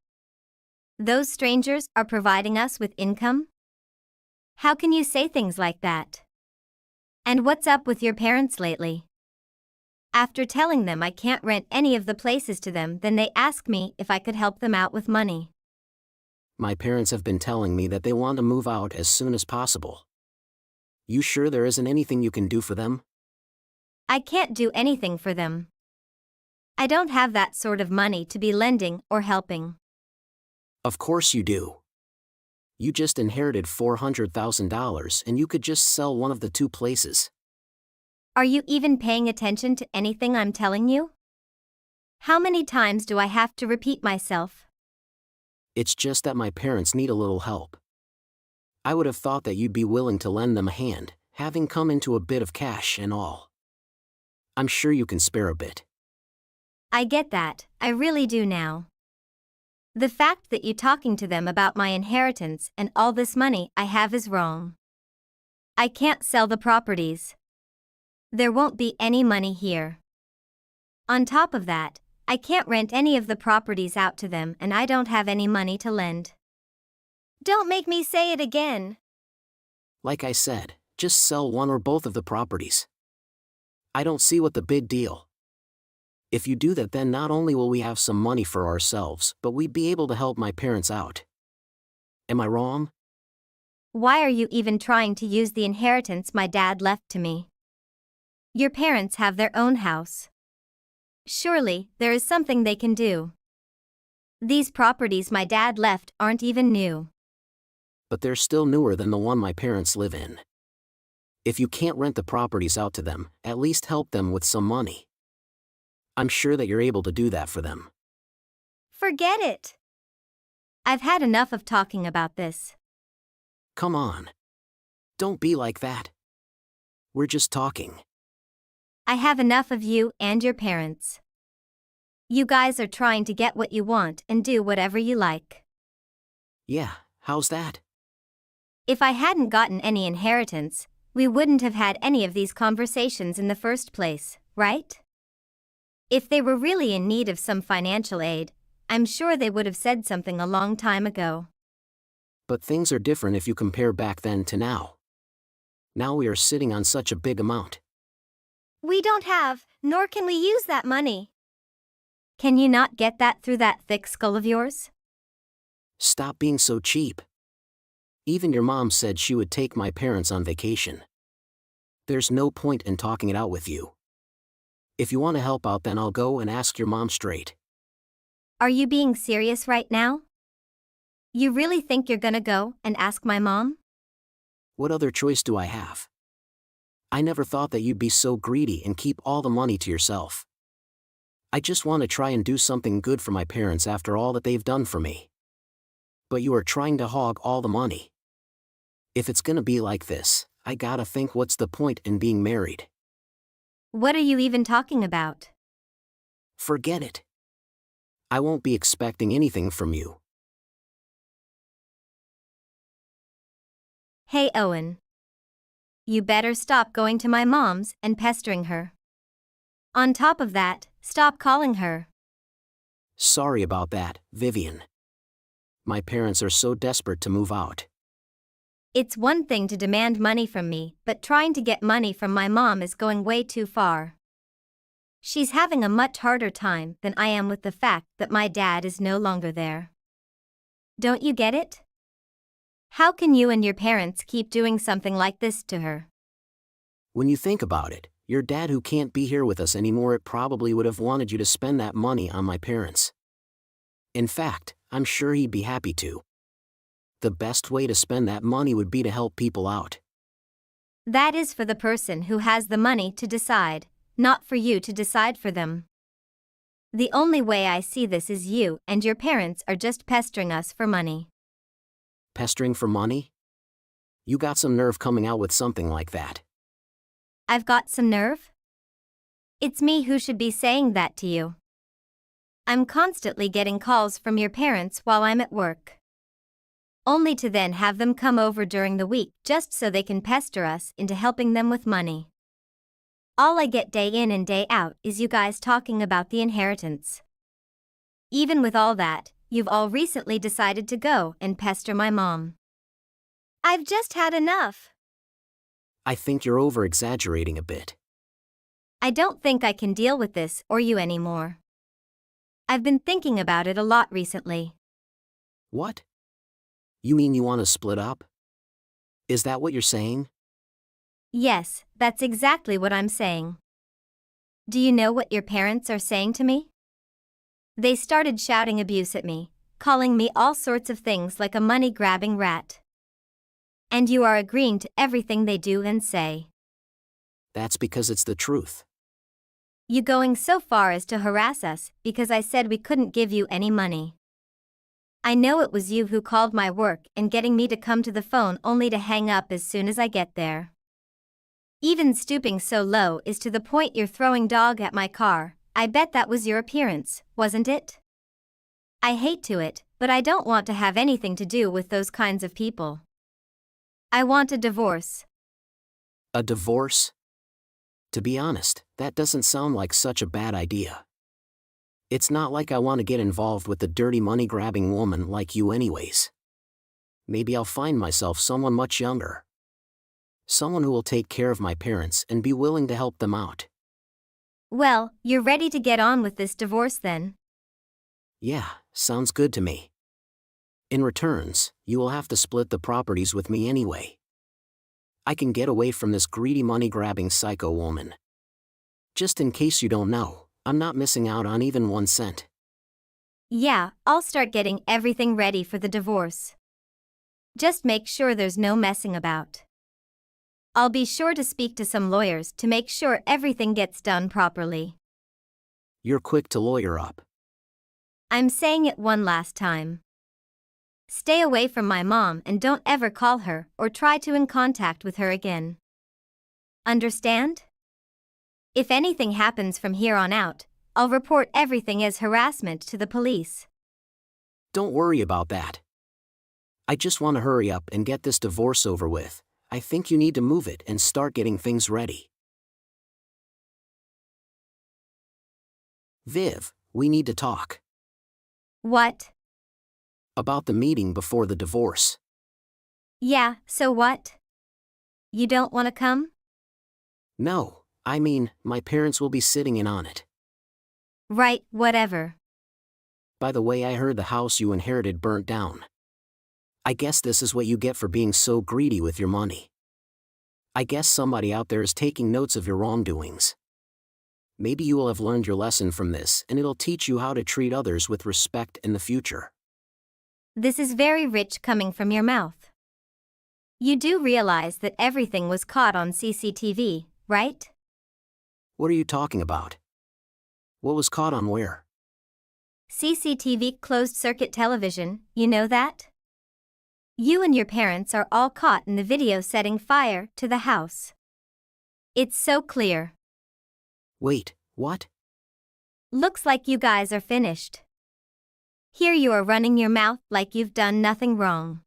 Those strangers are providing us with income? How can you say things like that? And what's up with your parents lately? After telling them I can't rent any of the places to them, then they ask me if I could help them out with money. My parents have been telling me that they want to move out as soon as possible. You sure there isn't anything you can do for them? I can't do anything for them. I don't have that sort of money to be lending or helping. Of course you do. You just inherited $400,000 and you could just sell one of the two places. Are you even paying attention to anything I'm telling you? How many times do I have to repeat myself? It's just that my parents need a little help. I would have thought that you'd be willing to lend them a hand, having come into a bit of cash and all. I'm sure you can spare a bit. I get that, I really do now. The fact that you talking to them about my inheritance and all this money I have is wrong. I can't sell the properties. There won't be any money here. On top of that, I can't rent any of the properties out to them and I don't have any money to lend. Don't make me say it again. Like I said, just sell one or both of the properties. I don't see what the big deal. If you do that, then not only will we have some money for ourselves, but we'd be able to help my parents out. Am I wrong? Why are you even trying to use the inheritance my dad left to me? Your parents have their own house. Surely, there is something they can do. These properties my dad left aren't even new. But they're still newer than the one my parents live in. If you can't rent the properties out to them, at least help them with some money. I'm sure that you're able to do that for them. Forget it. I've had enough of talking about this. Come on. Don't be like that. We're just talking. I have enough of you and your parents. You guys are trying to get what you want and do whatever you like. Yeah, how's that? If I hadn't gotten any inheritance, we wouldn't have had any of these conversations in the first place, right? If they were really in need of some financial aid, I'm sure they would have said something a long time ago. But things are different if you compare back then to now. Now we are sitting on such a big amount. We don't have, nor can we use that money. Can you not get that through that thick skull of yours? Stop being so cheap. Even your mom said she would take my parents on vacation. There's no point in talking it out with you. If you want to help out, then I'll go and ask your mom straight. Are you being serious right now? You really think you're gonna go and ask my mom? What other choice do I have? I never thought that you'd be so greedy and keep all the money to yourself. I just want to try and do something good for my parents after all that they've done for me. But you are trying to hog all the money. If it's gonna be like this, I gotta think, what's the point in being married? What are you even talking about? Forget it. I won't be expecting anything from you. Hey Owen. You better stop going to my mom's and pestering her. On top of that, stop calling her. Sorry about that, Vivian. My parents are so desperate to move out. It's one thing to demand money from me, but trying to get money from my mom is going way too far. She's having a much harder time than I am with the fact that my dad is no longer there. Don't you get it? How can you and your parents keep doing something like this to her? When you think about it, your dad, who can't be here with us anymore, it probably would have wanted you to spend that money on my parents. In fact, I'm sure he'd be happy to. The best way to spend that money would be to help people out. That is for the person who has the money to decide, not for you to decide for them. The only way I see this is you and your parents are just pestering us for money. Pestering for money? You got some nerve coming out with something like that. I've got some nerve? It's me who should be saying that to you. I'm constantly getting calls from your parents while I'm at work. Only to then have them come over during the week just so they can pester us into helping them with money. All I get day in and day out is you guys talking about the inheritance. Even with all that, you've all recently decided to go and pester my mom. I've just had enough. I think you're over-exaggerating a bit. I don't think I can deal with this or you anymore. I've been thinking about it a lot recently. What? You mean you want to split up? Is that what you're saying? Yes, that's exactly what I'm saying. Do you know what your parents are saying to me? They started shouting abuse at me, calling me all sorts of things like a money-grabbing rat. And you are agreeing to everything they do and say. That's because it's the truth. You going so far as to harass us because I said we couldn't give you any money. I know it was you who called my work and getting me to come to the phone only to hang up as soon as I get there. Even stooping so low is to the point you're throwing dog at my car. I bet that was your appearance, wasn't it? I hate to it, but I don't want to have anything to do with those kinds of people. I want a divorce. A divorce? To be honest, that doesn't sound like such a bad idea. It's not like I want to get involved with a dirty money-grabbing woman like you anyways. Maybe I'll find myself someone much younger. Someone who will take care of my parents and be willing to help them out. Well, you're ready to get on with this divorce then. Yeah, sounds good to me. In returns, you will have to split the properties with me anyway. I can get away from this greedy money-grabbing psycho woman. Just in case you don't know, I'm not missing out on even 1 cent. Yeah, I'll start getting everything ready for the divorce. Just make sure there's no messing about. I'll be sure to speak to some lawyers to make sure everything gets done properly. You're quick to lawyer up. I'm saying it one last time. Stay away from my mom and don't ever call her or try to in contact with her again. Understand? If anything happens from here on out, I'll report everything as harassment to the police. Don't worry about that. I just want to hurry up and get this divorce over with. I think you need to move it and start getting things ready. Viv, we need to talk. What? About the meeting before the divorce. Yeah, so what? You don't want to come? No, I mean, my parents will be sitting in on it. Right, whatever. By the way, I heard the house you inherited burnt down. I guess this is what you get for being so greedy with your money. I guess somebody out there is taking notes of your wrongdoings. Maybe you will have learned your lesson from this and it'll teach you how to treat others with respect in the future. This is very rich coming from your mouth. You do realize that everything was caught on CCTV, right? What are you talking about? What was caught on where? CCTV, closed-circuit television, you know that? You and your parents are all caught in the video setting fire to the house. It's so clear. Wait, what? Looks like you guys are finished. Here you are running your mouth like you've done nothing wrong.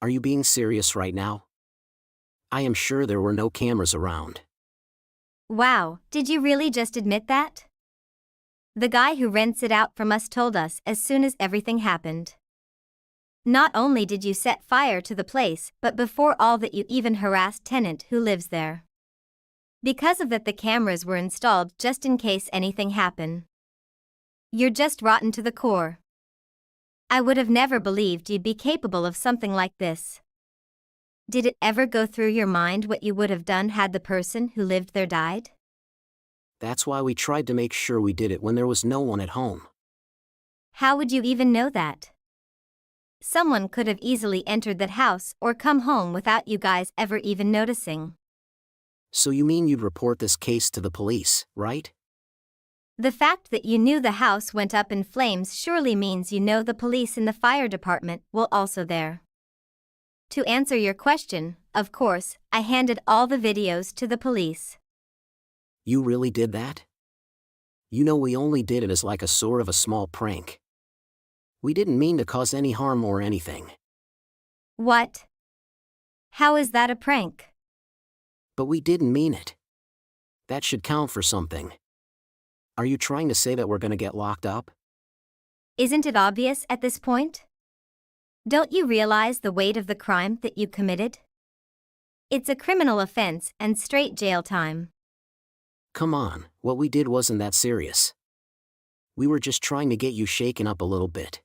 Are you being serious right now? I am sure there were no cameras around. Wow, did you really just admit that? The guy who rents it out from us told us as soon as everything happened. Not only did you set fire to the place, but before all that you even harassed tenant who lives there. Because of that, the cameras were installed just in case anything happened. You're just rotten to the core. I would have never believed you'd be capable of something like this. Did it ever go through your mind what you would have done had the person who lived there died? That's why we tried to make sure we did it when there was no one at home. How would you even know that? Someone could have easily entered that house or come home without you guys ever even noticing. So you mean you'd report this case to the police, right? The fact that you knew the house went up in flames surely means you know the police and the fire department were also there. To answer your question, of course, I handed all the videos to the police. You really did that? You know, we only did it as like a sort of a small prank. We didn't mean to cause any harm or anything. What? How is that a prank? But we didn't mean it. That should count for something. Are you trying to say that we're gonna get locked up? Isn't it obvious at this point? Don't you realize the weight of the crime that you committed? It's a criminal offense and straight jail time. Come on, what we did wasn't that serious. We were just trying to get you shaken up a little bit.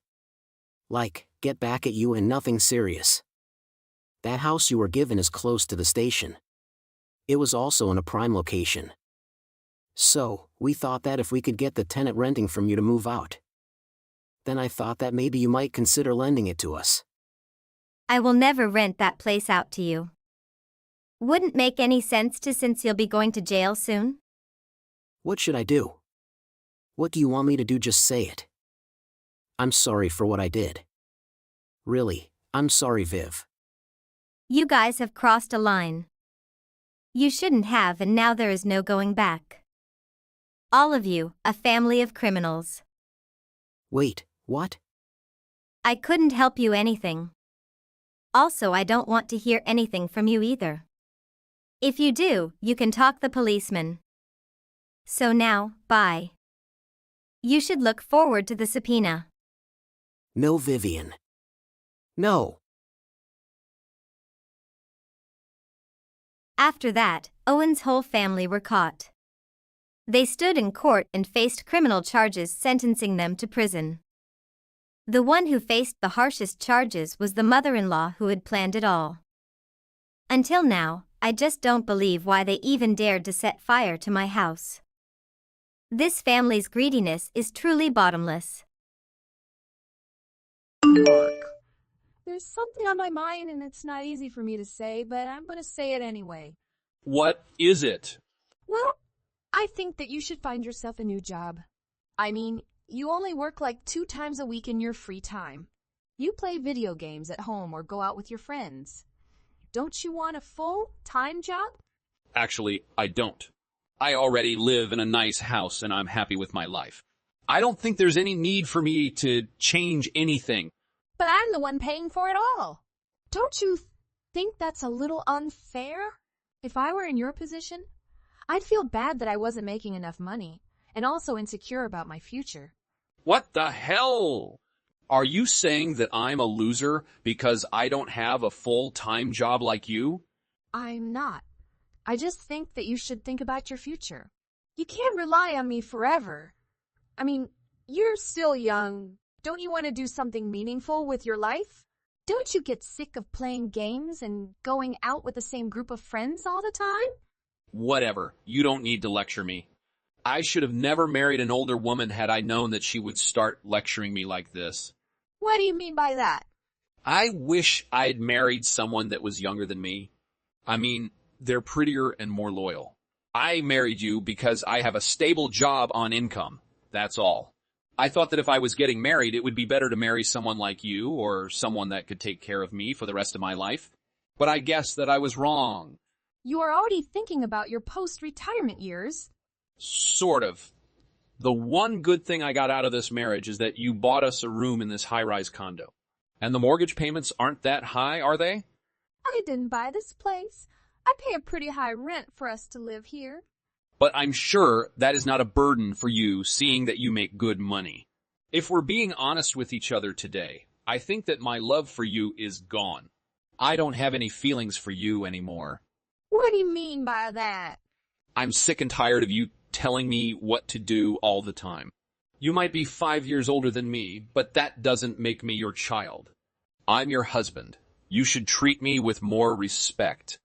Like, get back at you and nothing serious. That house you were given is close to the station. It was also in a prime location. So, we thought that if we could get the tenant renting from you to move out, then I thought that maybe you might consider lending it to us. I will never rent that place out to you. Wouldn't make any sense to since you'll be going to jail soon. What should I do? What do you want me to do? Just say it. I'm sorry for what I did. Really, I'm sorry, Viv. You guys have crossed a line. You shouldn't have, and now there is no going back. All of you, a family of criminals. Wait, what? I couldn't help you anything. Also, I don't want to hear anything from you either. If you do, you can talk the policeman. So now, bye. You should look forward to the subpoena. No, Vivian. No. After that, Owen's whole family were caught. They stood in court and faced criminal charges sentencing them to prison. The one who faced the harshest charges was the mother-in-law who had planned it all. Until now, I just don't believe why they even dared to set fire to my house. This family's greediness is truly bottomless. Mark, there's something on my mind and it's not easy for me to say, but I'm going to say it anyway. What is it? Well, I think that you should find yourself a new job. I mean, you only work like 2 times a week in your free time. You play video games at home or go out with your friends. Don't you want a full-time job? Actually, I don't. I already live in a nice house and I'm happy with my life. I don't think there's any need for me to change anything. But I'm the one paying for it all. Don't you think that's a little unfair? If I were in your position, I'd feel bad that I wasn't making enough money and also insecure about my future. What the hell? Are you saying that I'm a loser because I don't have a full-time job like you? I'm not. I just think that you should think about your future. You can't rely on me forever. I mean, you're still young. Don't you want to do something meaningful with your life? Don't you get sick of playing games and going out with the same group of friends all the time? Whatever. You don't need to lecture me. I should have never married an older woman had I known that she would start lecturing me like this. What do you mean by that? I wish I'd married someone that was younger than me. I mean, they're prettier and more loyal. I married you because I have a stable job on income. That's all. I thought that if I was getting married, it would be better to marry someone like you or someone that could take care of me for the rest of my life. But I guess that I was wrong. You are already thinking about your post-retirement years. Sort of. The one good thing I got out of this marriage is that you bought us a room in this high-rise condo. And the mortgage payments aren't that high, are they? I didn't buy this place. I pay a pretty high rent for us to live here. But I'm sure that is not a burden for you, seeing that you make good money. If we're being honest with each other today, I think that my love for you is gone. I don't have any feelings for you anymore. What do you mean by that? I'm sick and tired of you telling me what to do all the time. You might be 5 years older than me, but that doesn't make me your child. I'm your husband. You should treat me with more respect.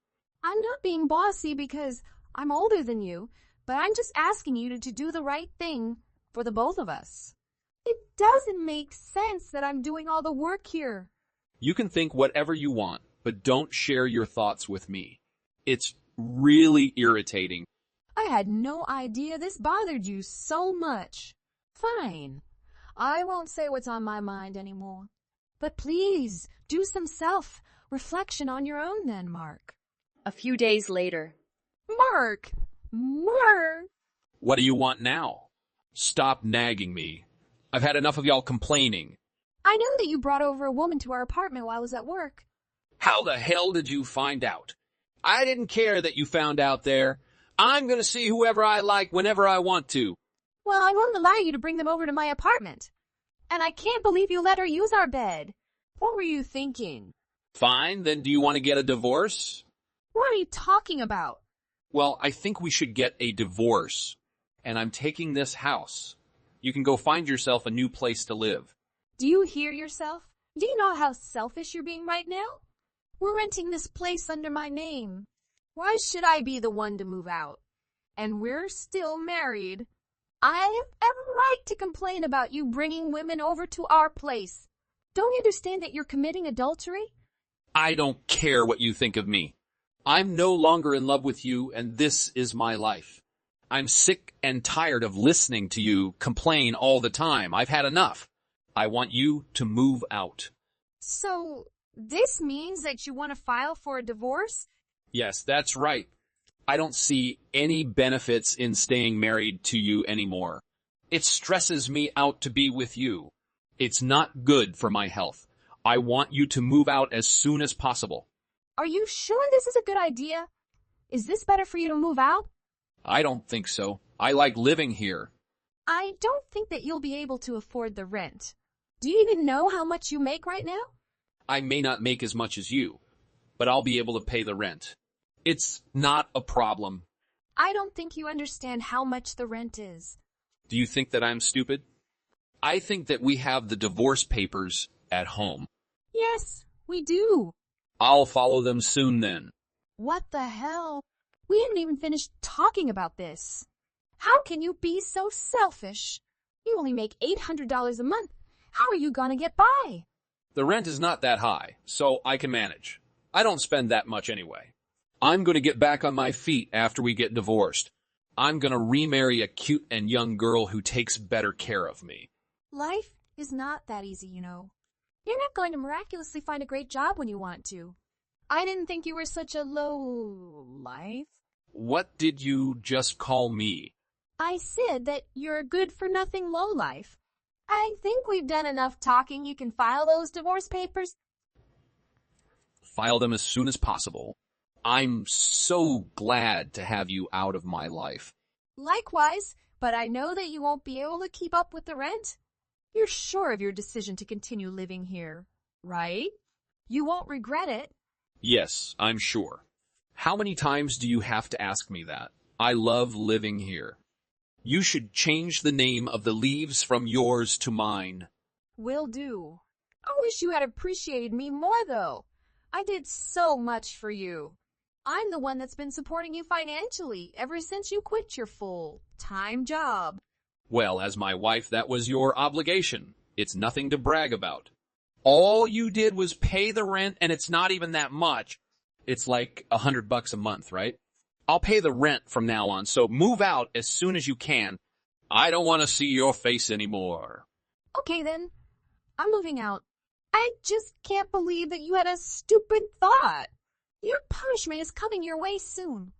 I'm not being bossy because I'm older than you, but I'm just asking you to do the right thing for the both of us. It doesn't make sense that I'm doing all the work here. You can think whatever you want, but don't share your thoughts with me. It's really irritating. I had no idea this bothered you so much. Fine. I won't say what's on my mind anymore. But please, do some self-reflection on your own then, Mark. A few days later. Mark! Mark! What do you want now? Stop nagging me. I've had enough of y'all complaining. I know that you brought over a woman to our apartment while I was at work. How the hell did you find out? I didn't care that you found out there. I'm going to see whoever I like whenever I want to. Well, I won't allow you to bring them over to my apartment. And I can't believe you let her use our bed. What were you thinking? Fine, then do you want to get a divorce? What are you talking about? Well, I think we should get a divorce. And I'm taking this house. You can go find yourself a new place to live. Do you hear yourself? Do you know how selfish you're being right now? We're renting this place under my name. Why should I be the one to move out? And we're still married. I have every right to complain about you bringing women over to our place. Don't you understand that you're committing adultery? I don't care what you think of me. I'm no longer in love with you, and this is my life. I'm sick and tired of listening to you complain all the time. I've had enough. I want you to move out. So, this means that you want to file for a divorce? Yes, that's right. I don't see any benefits in staying married to you anymore. It stresses me out to be with you. It's not good for my health. I want you to move out as soon as possible. Are you sure this is a good idea? Is this better for you to move out? I don't think so. I like living here. I don't think that you'll be able to afford the rent. Do you even know how much you make right now? I may not make as much as you, but I'll be able to pay the rent. It's not a problem. I don't think you understand how much the rent is. Do you think that I'm stupid? I think that we have the divorce papers at home. Yes, we do. I'll follow them soon then. What the hell? We haven't even finished talking about this. How can you be so selfish? You only make $800 a month. How are you gonna get by? The rent is not that high, so I can manage. I don't spend that much anyway. I'm going to get back on my feet after we get divorced. I'm going to remarry a cute and young girl who takes better care of me. Life is not that easy, you know. You're not going to miraculously find a great job when you want to. I didn't think you were such a low life. What did you just call me? I said that you're a good-for-nothing lowlife. I think we've done enough talking. You can file those divorce papers. File them as soon as possible. I'm so glad to have you out of my life. Likewise, but I know that you won't be able to keep up with the rent. You're sure of your decision to continue living here, right? You won't regret it. Yes, I'm sure. How many times do you have to ask me that? I love living here. You should change the name of the leaves from yours to mine. Will do. I wish you had appreciated me more, though. I did so much for you. I'm the one that's been supporting you financially ever since you quit your full-time job. Well, as my wife, that was your obligation. It's nothing to brag about. All you did was pay the rent, and it's not even that much. It's like $100 a month, right? I'll pay the rent from now on, so move out as soon as you can. I don't want to see your face anymore. Okay, then. I'm moving out. I just can't believe that you had a stupid thought. Your punishment is coming your way soon.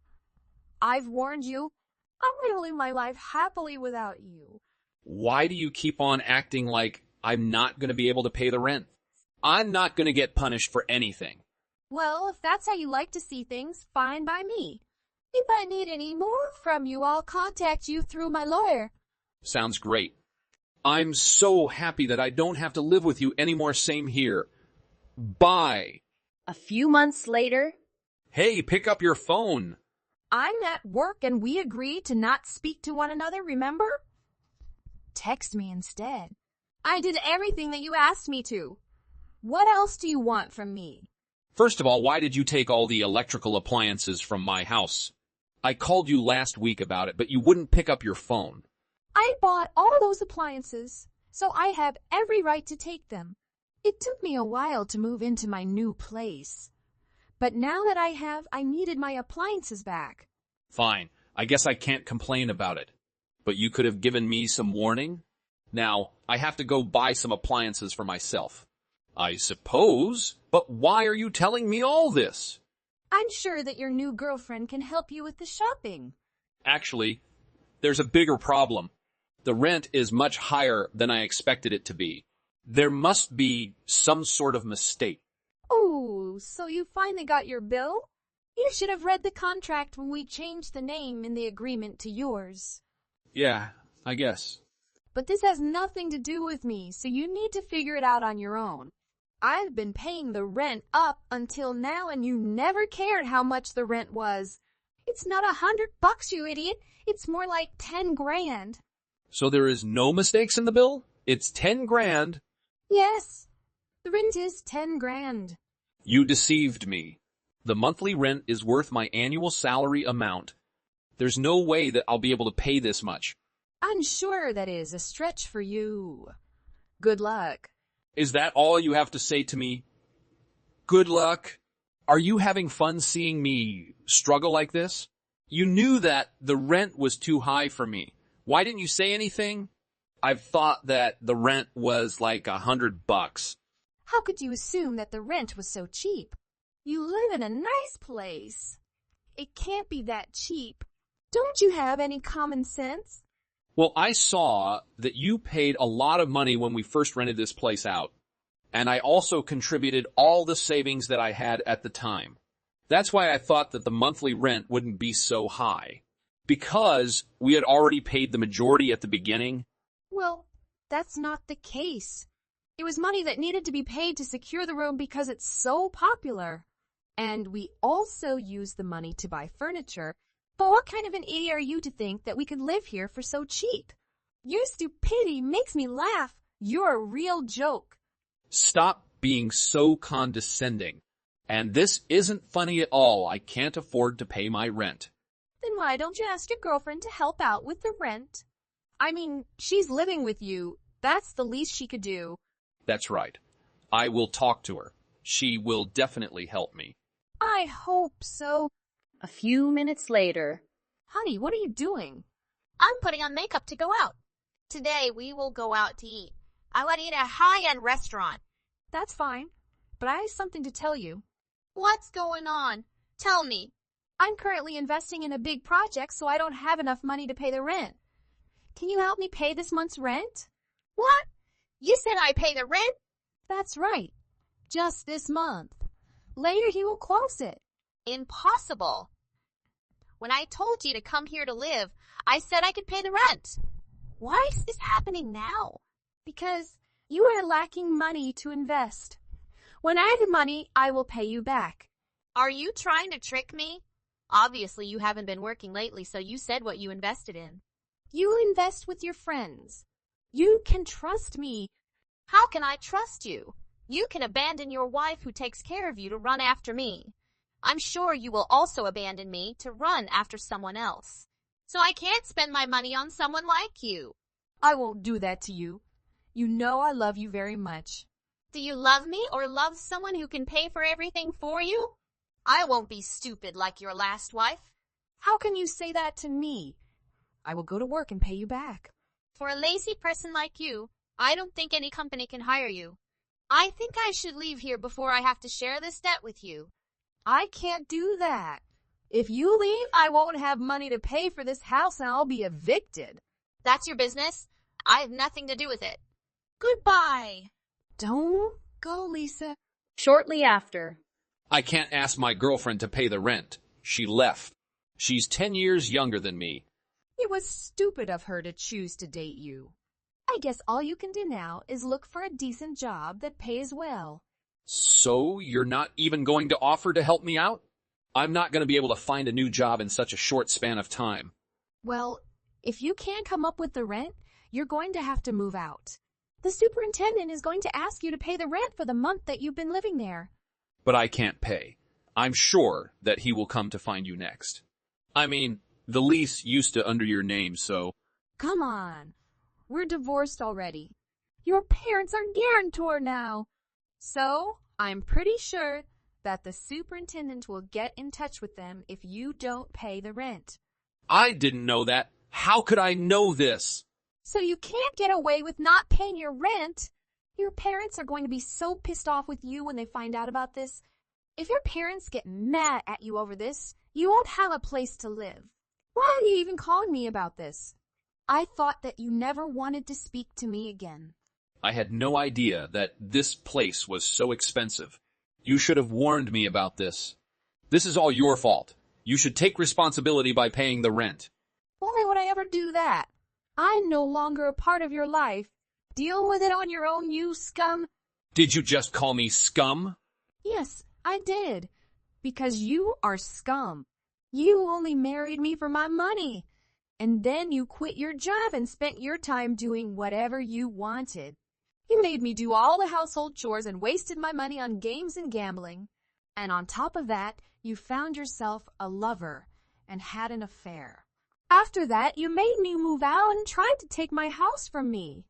I've warned you. I'm going to live my life happily without you. Why do you keep on acting like I'm not going to be able to pay the rent? I'm not going to get punished for anything. Well, if that's how you like to see things, fine by me. If I need any more from you, I'll contact you through my lawyer. Sounds great. I'm so happy that I don't have to live with you anymore. Same here. Bye. A few months later, Hey, pick up your phone. I'm at work and we agreed to not speak to one another, remember? Text me instead. I did everything that you asked me to. What else do you want from me? First of all, why did you take all the electrical appliances from my house? I called you last week about it, but you wouldn't pick up your phone. I bought all those appliances, so I have every right to take them. It took me a while to move into my new place. But now that I needed my appliances back. Fine. I guess I can't complain about it. But you could have given me some warning? Now, I have to go buy some appliances for myself. I suppose, but why are you telling me all this? I'm sure that your new girlfriend can help you with the shopping. Actually, there's a bigger problem. The rent is much higher than I expected it to be. There must be some sort of mistake. Oh, so you finally got your bill? You should have read the contract when we changed the name in the agreement to yours. Yeah, I guess. But this has nothing to do with me, so you need to figure it out on your own. I've been paying the rent up until now and you never cared how much the rent was. It's not $100, you idiot. It's more like 10 grand. So there is no mistakes in the bill? It's 10 grand. Yes, the rent is 10 grand. You deceived me. The monthly rent is worth my annual salary amount. There's no way that I'll be able to pay this much. I'm sure that is a stretch for you. Good luck. Is that all you have to say to me? Good luck. Are you having fun seeing me struggle like this? You knew that the rent was too high for me. Why didn't you say anything? I've thought that the rent was like $100. How could you assume that the rent was so cheap? You live in a nice place. It can't be that cheap. Don't you have any common sense? Well, I saw that you paid a lot of money when we first rented this place out. And I also contributed all the savings that I had at the time. That's why I thought that the monthly rent wouldn't be so high. Because we had already paid the majority at the beginning. Well, that's not the case. It was money that needed to be paid to secure the room because it's so popular. And we also used the money to buy furniture. But what kind of an idiot are you to think that we could live here for so cheap? Your stupidity makes me laugh. You're a real joke. Stop being so condescending. And this isn't funny at all. I can't afford to pay my rent. Then why don't you ask your girlfriend to help out with the rent? I mean, she's living with you. That's the least she could do. That's right. I will talk to her. She will definitely help me. I hope so. A few minutes later. Honey, what are you doing? I'm putting on makeup to go out. Today we will go out to eat. I want to eat at a high-end restaurant. That's fine, but I have something to tell you. What's going on? Tell me. I'm currently investing in a big project, so I don't have enough money to pay the rent. Can you help me pay this month's rent? What? You said I pay the rent? That's right. Just this month. Later he will close it. Impossible. When I told you to come here to live, I said I could pay the rent. Why is this happening now? Because you are lacking money to invest. When I have money, I will pay you back. Are you trying to trick me? Obviously, you haven't been working lately, so you said what you invested in. You invest with your friends. You can trust me. How can I trust you? You can abandon your wife who takes care of you to run after me. I'm sure you will also abandon me to run after someone else. So I can't spend my money on someone like you. I won't do that to you. You know I love you very much. Do you love me or love someone who can pay for everything for you? I won't be stupid like your last wife. How can you say that to me? I will go to work and pay you back. For a lazy person like you, I don't think any company can hire you. I think I should leave here before I have to share this debt with you. I can't do that. If you leave, I won't have money to pay for this house and I'll be evicted. That's your business. I have nothing to do with it. Goodbye. Don't go, Lisa. Shortly after. I can't ask my girlfriend to pay the rent. She left. She's 10 years younger than me. It was stupid of her to choose to date you. I guess all you can do now is look for a decent job that pays well. So you're not even going to offer to help me out? I'm not going to be able to find a new job in such a short span of time. Well, if you can't come up with the rent, you're going to have to move out. The superintendent is going to ask you to pay the rent for the month that you've been living there. But I can't pay. I'm sure that he will come to find you next. I mean, the lease used to under your name, so... Come on. We're divorced already. Your parents are guarantor now. So, I'm pretty sure that the superintendent will get in touch with them if you don't pay the rent. I didn't know that. How could I know this? So you can't get away with not paying your rent. Your parents are going to be so pissed off with you when they find out about this. If your parents get mad at you over this, you won't have a place to live. Why are you even calling me about this? I thought that you never wanted to speak to me again. I had no idea that this place was so expensive. You should have warned me about this. This is all your fault. You should take responsibility by paying the rent. Why would I ever do that? I'm no longer a part of your life. Deal with it on your own, you scum. Did you just call me scum? Yes, I did. Because you are scum. You only married me for my money. And then you quit your job and spent your time doing whatever you wanted. You made me do all the household chores and wasted my money on games and gambling. And on top of that, you found yourself a lover and had an affair. After that, you made me move out and tried to take my house from me.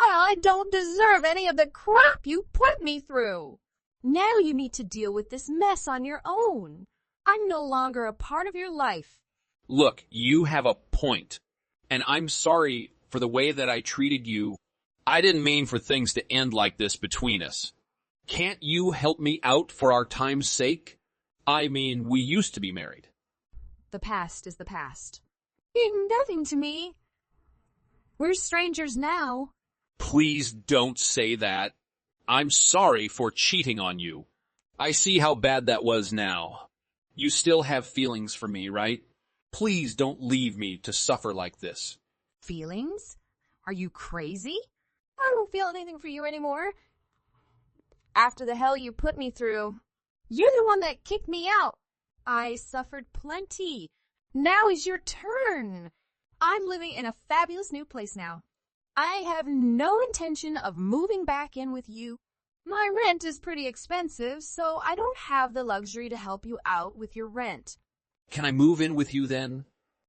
I don't deserve any of the crap you put me through. Now you need to deal with this mess on your own. I'm no longer a part of your life. Look, you have a point. And I'm sorry for the way that I treated you. I didn't mean for things to end like this between us. Can't you help me out for our time's sake? I mean, we used to be married. The past is the past. You're nothing to me. We're strangers now. Please don't say that. I'm sorry for cheating on you. I see how bad that was now. You still have feelings for me, right? Please don't leave me to suffer like this. Feelings? Are you crazy? I don't feel anything for you anymore. After the hell you put me through, you're the one that kicked me out. I suffered plenty. Now is your turn. I'm living in a fabulous new place now. I have no intention of moving back in with you. My rent is pretty expensive, so I don't have the luxury to help you out with your rent. Can I move in with you then?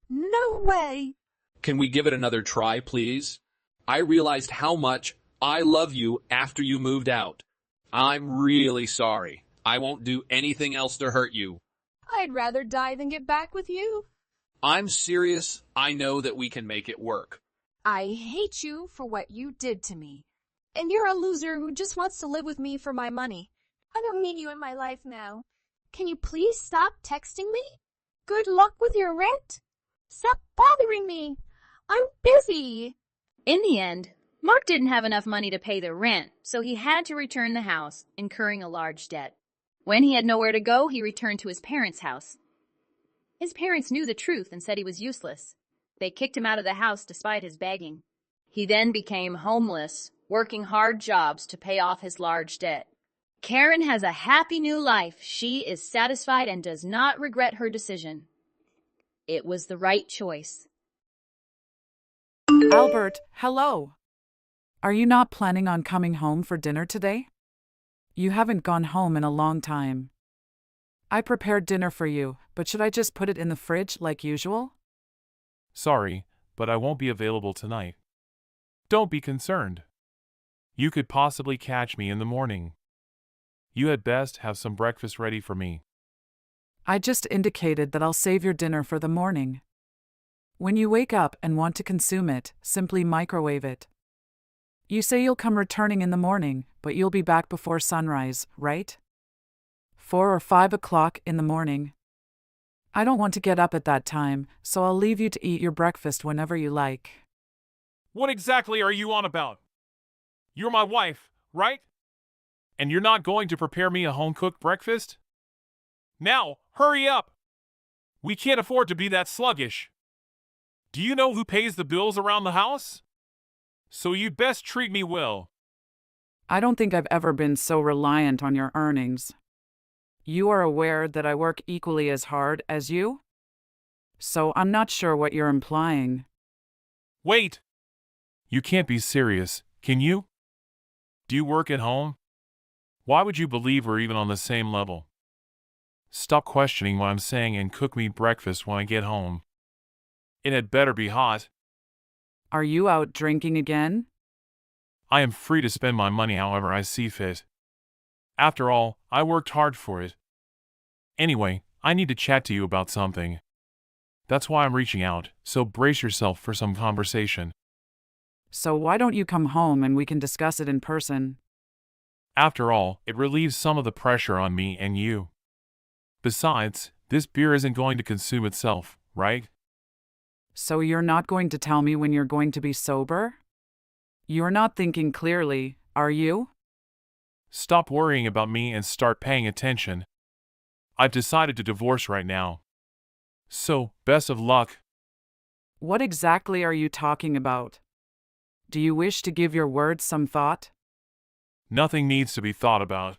No way. Can we give it another try, please? I realized how much I love you after you moved out. I'm really sorry. I won't do anything else to hurt you. I'd rather die than get back with you. I'm serious. I know that we can make it work. I hate you for what you did to me. And you're a loser who just wants to live with me for my money. I don't need you in my life now. Can you please stop texting me? Good luck with your rent. Stop bothering me. I'm busy. In the end, Mark didn't have enough money to pay the rent, so he had to return the house, incurring a large debt. When he had nowhere to go, he returned to his parents' house. His parents knew the truth and said he was useless. They kicked him out of the house despite his begging. He then became homeless, working hard jobs to pay off his large debt. Karen has a happy new life. She is satisfied and does not regret her decision. It was the right choice. Albert, hello. Are you not planning on coming home for dinner today? You haven't gone home in a long time. I prepared dinner for you, but should I just put it in the fridge like usual? Sorry, but I won't be available tonight. Don't be concerned. You could possibly catch me in the morning. You had best have some breakfast ready for me. I just indicated that I'll save your dinner for the morning. When you wake up and want to consume it, simply microwave it. You say you'll come returning in the morning, but you'll be back before sunrise, right? 4 or 5 o'clock in the morning. I don't want to get up at that time, so I'll leave you to eat your breakfast whenever you like. What exactly are you on about? You're my wife, right? And you're not going to prepare me a home-cooked breakfast? Now, hurry up! We can't afford to be that sluggish. Do you know who pays the bills around the house? So you'd best treat me well. I don't think I've ever been so reliant on your earnings. You are aware that I work equally as hard as you? So I'm not sure what you're implying. Wait! You can't be serious, can you? Do you work at home? Why would you believe we're even on the same level? Stop questioning what I'm saying and cook me breakfast when I get home. It had better be hot. Are you out drinking again? I am free to spend my money however I see fit. After all, I worked hard for it. Anyway, I need to chat to you about something. That's why I'm reaching out, so brace yourself for some conversation. So why don't you come home and we can discuss it in person? After all, it relieves some of the pressure on me and you. Besides, this beer isn't going to consume itself, right? So you're not going to tell me when you're going to be sober? You're not thinking clearly, are you? Stop worrying about me and start paying attention. I've decided to divorce right now. So, best of luck. What exactly are you talking about? Do you wish to give your words some thought? Nothing needs to be thought about.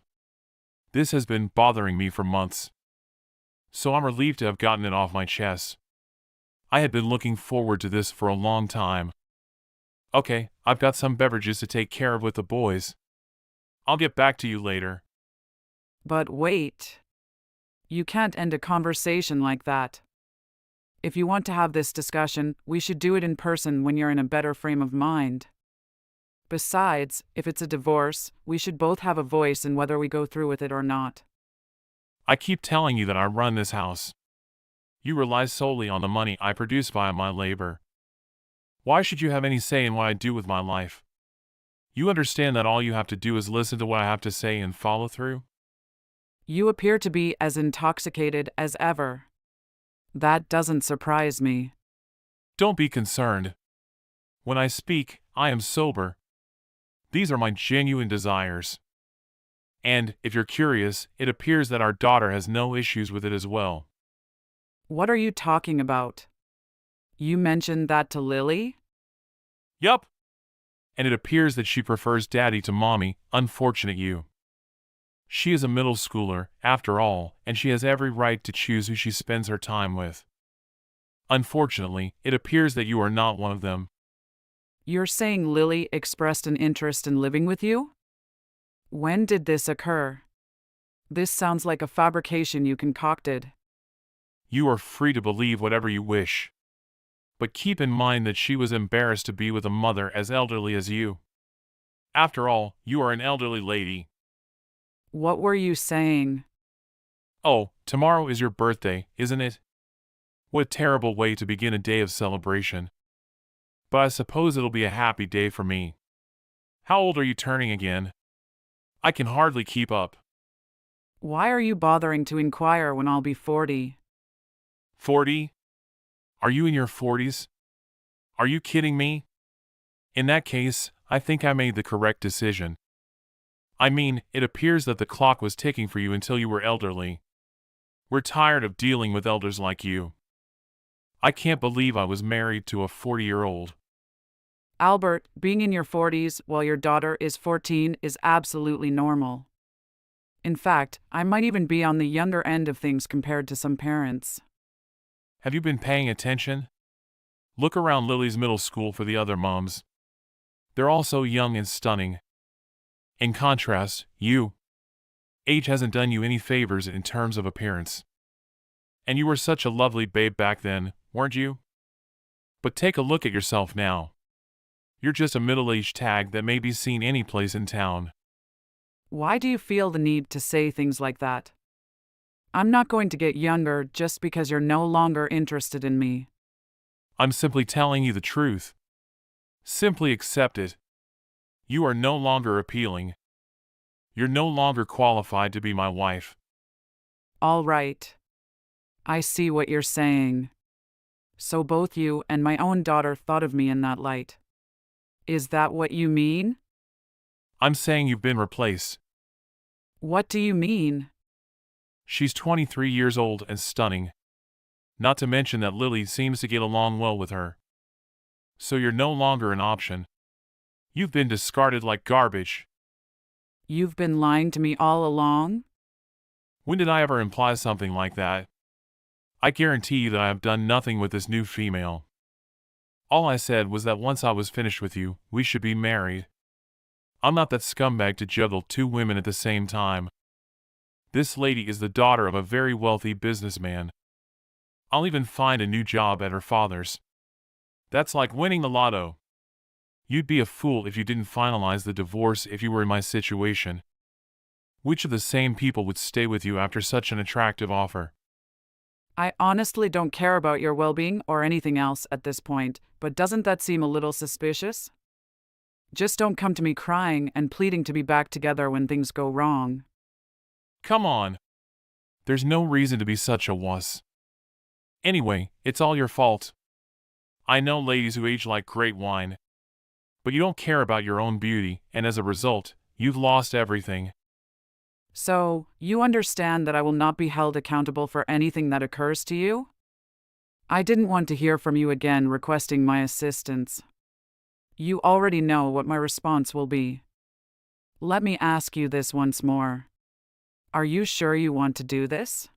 This has been bothering me for months. So I'm relieved to have gotten it off my chest. I had been looking forward to this for a long time. Okay, I've got some beverages to take care of with the boys. I'll get back to you later. But wait. You can't end a conversation like that. If you want to have this discussion, we should do it in person when you're in a better frame of mind. Besides, if it's a divorce, we should both have a voice in whether we go through with it or not. I keep telling you that I run this house. You rely solely on the money I produce via my labor. Why should you have any say in what I do with my life? You understand that all you have to do is listen to what I have to say and follow through? You appear to be as intoxicated as ever. That doesn't surprise me. Don't be concerned. When I speak, I am sober. These are my genuine desires. And, if you're curious, it appears that our daughter has no issues with it as well. What are you talking about? You mentioned that to Lily? Yup. And it appears that she prefers daddy to mommy, unfortunate you. She is a middle schooler, after all, and she has every right to choose who she spends her time with. Unfortunately, it appears that you are not one of them. You're saying Lily expressed an interest in living with you? When did this occur? This sounds like a fabrication you concocted. You are free to believe whatever you wish. But keep in mind that she was embarrassed to be with a mother as elderly as you. After all, you are an elderly lady. What were you saying? Oh, tomorrow is your birthday, isn't it? What a terrible way to begin a day of celebration. But I suppose it'll be a happy day for me. How old are you turning again? I can hardly keep up. Why are you bothering to inquire when I'll be 40? 40? Are you in your 40s? Are you kidding me? In that case, I think I made the correct decision. I mean, it appears that the clock was ticking for you until you were elderly. We're tired of dealing with elders like you. I can't believe I was married to a 40-year-old. Albert, being in your 40s while your daughter is 14 is absolutely normal. In fact, I might even be on the younger end of things compared to some parents. Have you been paying attention? Look around Lily's middle school for the other moms. They're all so young and stunning. In contrast, age hasn't done you any favors in terms of appearance. And you were such a lovely babe back then, weren't you? But take a look at yourself now. You're just a middle-aged tag that may be seen any place in town. Why do you feel the need to say things like that? I'm not going to get younger just because you're no longer interested in me. I'm simply telling you the truth. Simply accept it. You are no longer appealing. You're no longer qualified to be my wife. All right. I see what you're saying. So both you and my own daughter thought of me in that light. Is that what you mean? I'm saying you've been replaced. What do you mean? She's 23 years old and stunning. Not to mention that Lily seems to get along well with her. So you're no longer an option. You've been discarded like garbage. You've been lying to me all along? When did I ever imply something like that? I guarantee you that I have done nothing with this new female. All I said was that once I was finished with you, we should be married. I'm not that scumbag to juggle two women at the same time. This lady is the daughter of a very wealthy businessman. I'll even find a new job at her father's. That's like winning the lotto. You'd be a fool if you didn't finalize the divorce if you were in my situation. Which of the same people would stay with you after such an attractive offer? I honestly don't care about your well-being or anything else at this point, but doesn't that seem a little suspicious? Just don't come to me crying and pleading to be back together when things go wrong. Come on. There's no reason to be such a wuss. Anyway, it's all your fault. I know ladies who age like great wine. But you don't care about your own beauty, and as a result, you've lost everything. So, you understand that I will not be held accountable for anything that occurs to you? I didn't want to hear from you again requesting my assistance. You already know what my response will be. Let me ask you this once more. Are you sure you want to do this?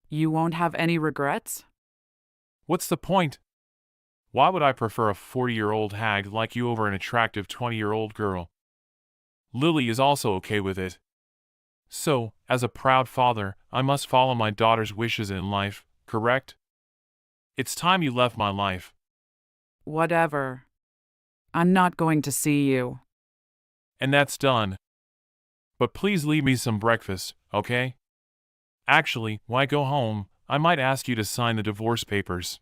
You won't have any regrets? What's the point? Why would I prefer a 40-year-old hag like you over an attractive 20-year-old girl? Lily is also okay with it. So, as a proud father, I must follow my daughter's wishes in life, correct? It's time you left my life. Whatever. I'm not going to see you. And that's done. But please leave me some breakfast, okay? Actually, when I go home, I might ask you to sign the divorce papers.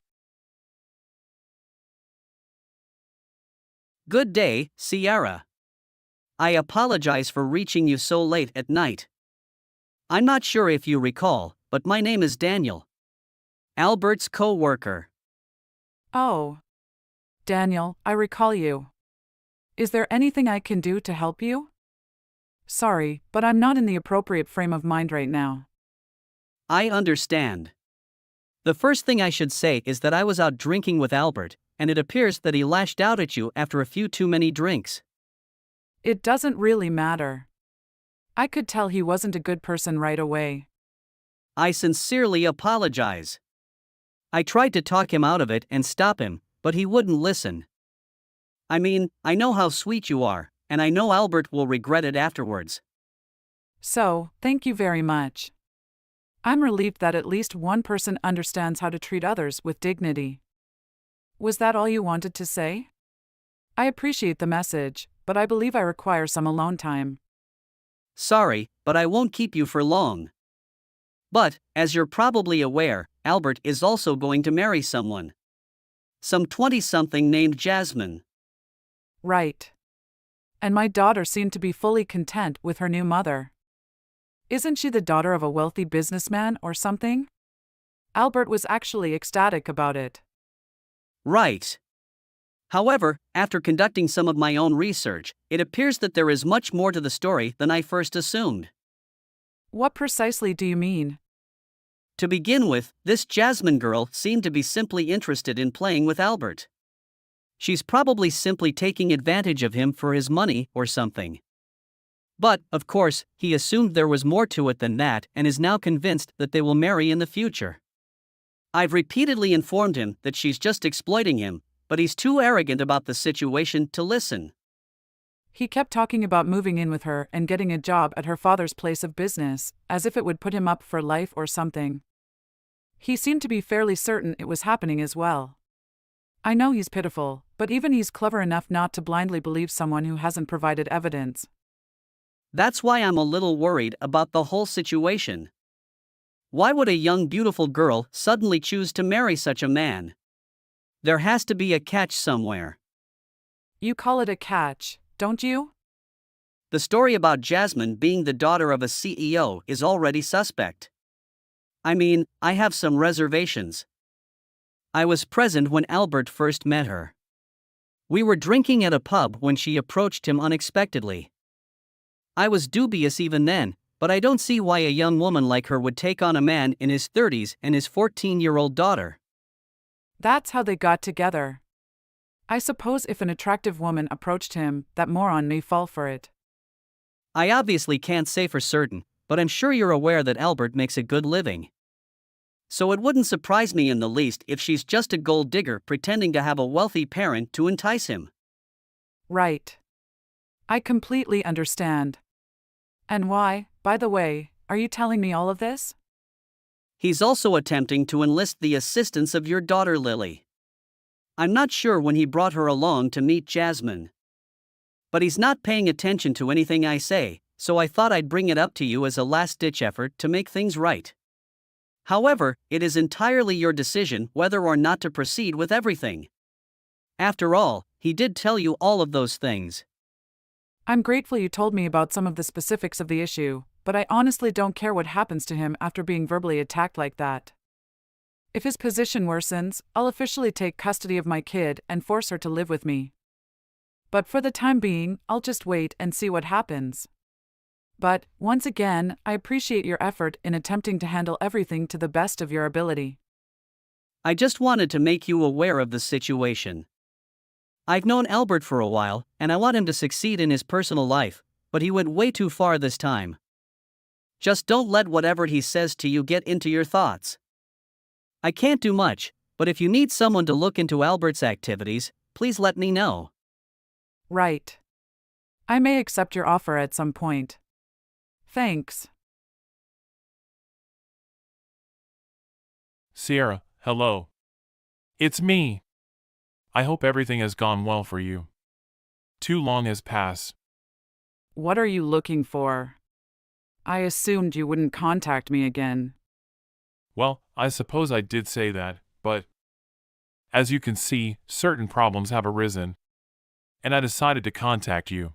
Good day, Sierra. I apologize for reaching you so late at night. I'm not sure if you recall, but my name is Daniel. Albert's co-worker. Oh. Daniel, I recall you. Is there anything I can do to help you? Sorry, but I'm not in the appropriate frame of mind right now. I understand. The first thing I should say is that I was out drinking with Albert, and it appears that he lashed out at you after a few too many drinks. It doesn't really matter. I could tell he wasn't a good person right away. I sincerely apologize. I tried to talk him out of it and stop him, but he wouldn't listen. I mean, I know how sweet you are, and I know Albert will regret it afterwards. So, thank you very much. I'm relieved that at least one person understands how to treat others with dignity. Was that all you wanted to say? I appreciate the message, but I believe I require some alone time. Sorry, but I won't keep you for long. But, as you're probably aware, Albert is also going to marry someone. Some 20-something named Jasmine. Right. And my daughter seemed to be fully content with her new mother. Isn't she the daughter of a wealthy businessman or something? Albert was actually ecstatic about it. Right. However, after conducting some of my own research, it appears that there is much more to the story than I first assumed. What precisely do you mean? To begin with, this Jasmine girl seemed to be simply interested in playing with Albert. She's probably simply taking advantage of him for his money or something. But, of course, he assumed there was more to it than that and is now convinced that they will marry in the future. I've repeatedly informed him that she's just exploiting him, but he's too arrogant about the situation to listen. He kept talking about moving in with her and getting a job at her father's place of business, as if it would put him up for life or something. He seemed to be fairly certain it was happening as well. I know he's pitiful, but even he's clever enough not to blindly believe someone who hasn't provided evidence. That's why I'm a little worried about the whole situation. Why would a young, beautiful girl suddenly choose to marry such a man? There has to be a catch somewhere. You call it a catch, don't you? The story about Jasmine being the daughter of a CEO is already suspect. I mean, I have some reservations. I was present when Albert first met her. We were drinking at a pub when she approached him unexpectedly. I was dubious even then, but I don't see why a young woman like her would take on a man in his 30s and his 14-year-old daughter. That's how they got together. I suppose if an attractive woman approached him, that moron may fall for it. I obviously can't say for certain, but I'm sure you're aware that Albert makes a good living. So it wouldn't surprise me in the least if she's just a gold digger pretending to have a wealthy parent to entice him. Right. I completely understand. And why, by the way, are you telling me all of this? He's also attempting to enlist the assistance of your daughter Lily. I'm not sure when he brought her along to meet Jasmine. But he's not paying attention to anything I say, so I thought I'd bring it up to you as a last-ditch effort to make things right. However, it is entirely your decision whether or not to proceed with everything. After all, he did tell you all of those things. I'm grateful you told me about some of the specifics of the issue, but I honestly don't care what happens to him after being verbally attacked like that. If his position worsens, I'll officially take custody of my kid and force her to live with me. But for the time being, I'll just wait and see what happens. But, once again, I appreciate your effort in attempting to handle everything to the best of your ability. I just wanted to make you aware of the situation. I've known Albert for a while, and I want him to succeed in his personal life, but he went way too far this time. Just don't let whatever he says to you get into your thoughts. I can't do much, but if you need someone to look into Albert's activities, please let me know. Right. I may accept your offer at some point. Thanks. Sierra, hello. It's me. I hope everything has gone well for you. Too long has passed. What are you looking for? I assumed you wouldn't contact me again. Well, I suppose I did say that, but as you can see, certain problems have arisen, and I decided to contact you.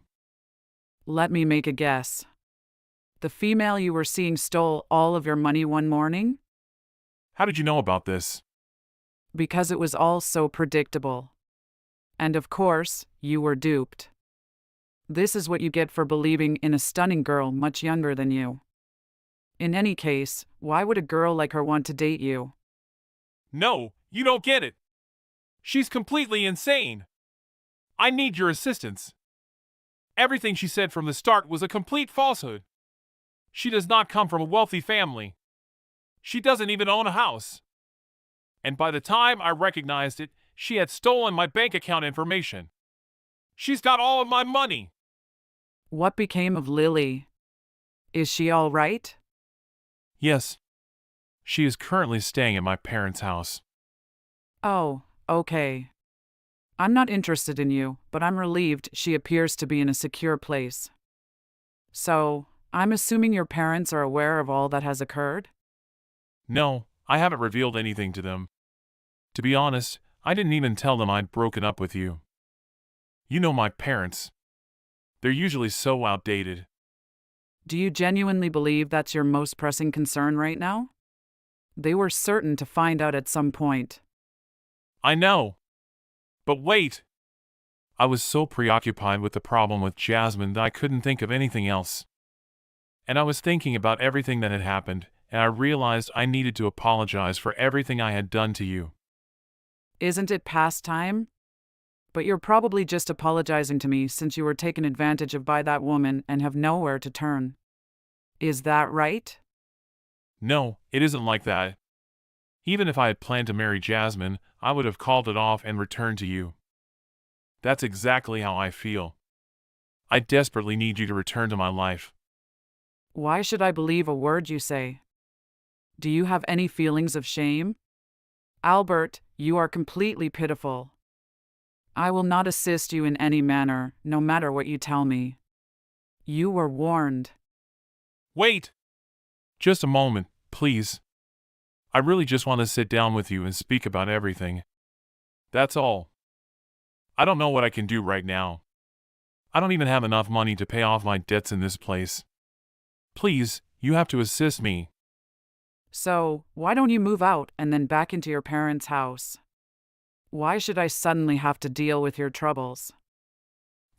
Let me make a guess. The female you were seeing stole all of your money one morning? How did you know about this? Because it was all so predictable. And of course, you were duped. This is what you get for believing in a stunning girl much younger than you. In any case, why would a girl like her want to date you? No, you don't get it. She's completely insane. I need your assistance. Everything she said from the start was a complete falsehood. She does not come from a wealthy family. She doesn't even own a house. And by the time I recognized it, she had stolen my bank account information. She's got all of my money. What became of Lily? Is she all right? Yes. She is currently staying at my parents' house. Oh, okay. I'm not interested in you, but I'm relieved she appears to be in a secure place. So, I'm assuming your parents are aware of all that has occurred? No, I haven't revealed anything to them. To be honest, I didn't even tell them I'd broken up with you. You know my parents. They're usually so outdated. Do you genuinely believe that's your most pressing concern right now? They were certain to find out at some point. I know. But wait! I was so preoccupied with the problem with Jasmine that I couldn't think of anything else. And I was thinking about everything that had happened, and I realized I needed to apologize for everything I had done to you. Isn't it past time? But you're probably just apologizing to me since you were taken advantage of by that woman and have nowhere to turn. Is that right? No, it isn't like that. Even if I had planned to marry Jasmine, I would have called it off and returned to you. That's exactly how I feel. I desperately need you to return to my life. Why should I believe a word you say? Do you have any feelings of shame? Albert, you are completely pitiful. I will not assist you in any manner, no matter what you tell me. You were warned. Wait! Just a moment, please. I really just want to sit down with you and speak about everything. That's all. I don't know what I can do right now. I don't even have enough money to pay off my debts in this place. Please, you have to assist me. So, why don't you move out and then back into your parents' house? Why should I suddenly have to deal with your troubles?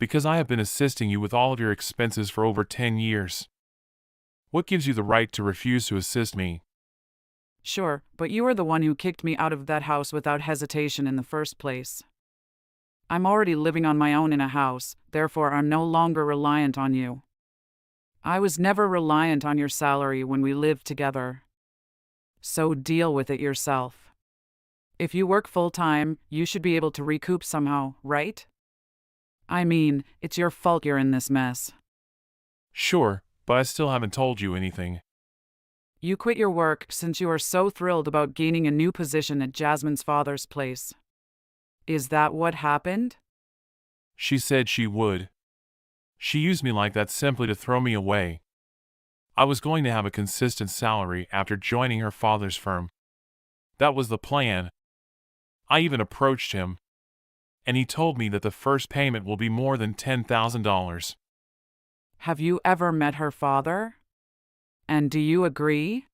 Because I have been assisting you with all of your expenses for over 10 years. What gives you the right to refuse to assist me? Sure, but you are the one who kicked me out of that house without hesitation in the first place. I'm already living on my own in a house, therefore I'm no longer reliant on you. I was never reliant on your salary when we lived together. So deal with it yourself. If you work full-time, you should be able to recoup somehow, right? I mean, it's your fault you're in this mess. Sure, but I still haven't told you anything. You quit your work since you are so thrilled about gaining a new position at Jasmine's father's place. Is that what happened? She said she would. She used me like that simply to throw me away. I was going to have a consistent salary after joining her father's firm. That was the plan. I even approached him, and he told me that the first payment will be more than $10,000. Have you ever met her father? And do you agree?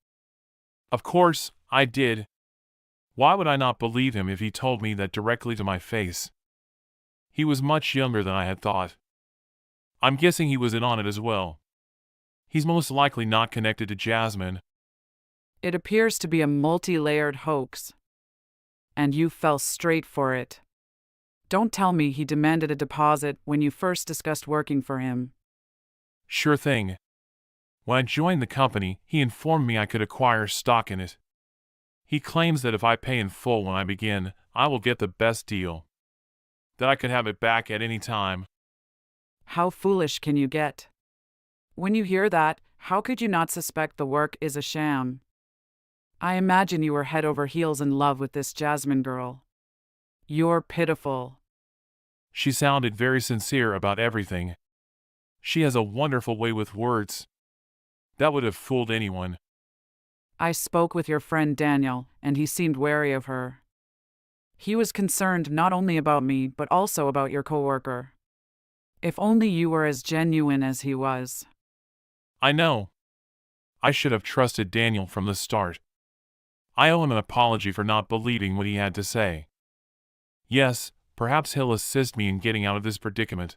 Of course, I did. Why would I not believe him if he told me that directly to my face? He was much younger than I had thought. I'm guessing he was in on it as well. He's most likely not connected to Jasmine. It appears to be a multi-layered hoax. And you fell straight for it. Don't tell me he demanded a deposit when you first discussed working for him. Sure thing. When I joined the company, he informed me I could acquire stock in it. He claims that if I pay in full when I begin, I will get the best deal. That I could have it back at any time. How foolish can you get? When you hear that, how could you not suspect the work is a sham? I imagine you were head over heels in love with this Jasmine girl. You're pitiful. She sounded very sincere about everything. She has a wonderful way with words. That would have fooled anyone. I spoke with your friend Daniel, and he seemed wary of her. He was concerned not only about me, but also about your coworker. If only you were as genuine as he was. I know. I should have trusted Daniel from the start. I owe him an apology for not believing what he had to say. Yes, perhaps he'll assist me in getting out of this predicament.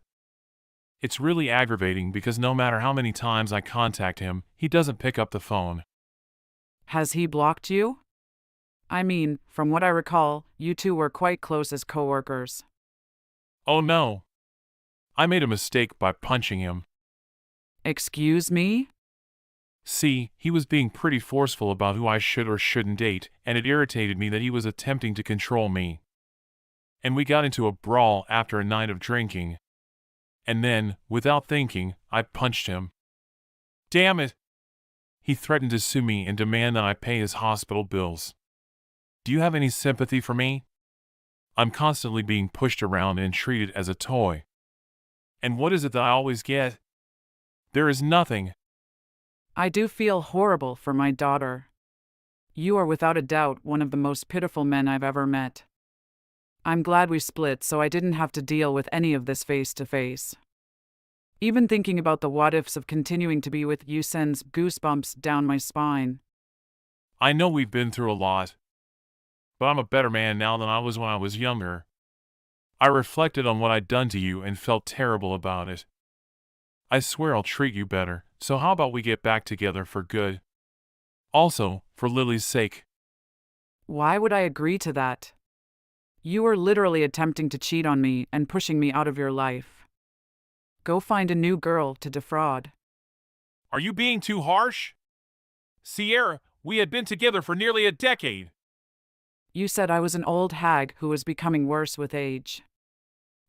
It's really aggravating because no matter how many times I contact him, he doesn't pick up the phone. Has he blocked you? I mean, from what I recall, you two were quite close as coworkers. Oh no. I made a mistake by punching him. Excuse me? See, he was being pretty forceful about who I should or shouldn't date, and it irritated me that he was attempting to control me. And we got into a brawl after a night of drinking. And then, without thinking, I punched him. Damn it! He threatened to sue me and demand that I pay his hospital bills. Do you have any sympathy for me? I'm constantly being pushed around and treated as a toy. And what is it that I always get? There is nothing. I do feel horrible for my daughter. You are without a doubt one of the most pitiful men I've ever met. I'm glad we split so I didn't have to deal with any of this face to face. Even thinking about the what ifs of continuing to be with you sends goosebumps down my spine. I know we've been through a lot, but I'm a better man now than I was when I was younger. I reflected on what I'd done to you and felt terrible about it. I swear I'll treat you better, so how about we get back together for good? Also, for Lily's sake. Why would I agree to that? You were literally attempting to cheat on me and pushing me out of your life. Go find a new girl to defraud. Are you being too harsh? Sierra, we had been together for nearly a decade. You said I was an old hag who was becoming worse with age.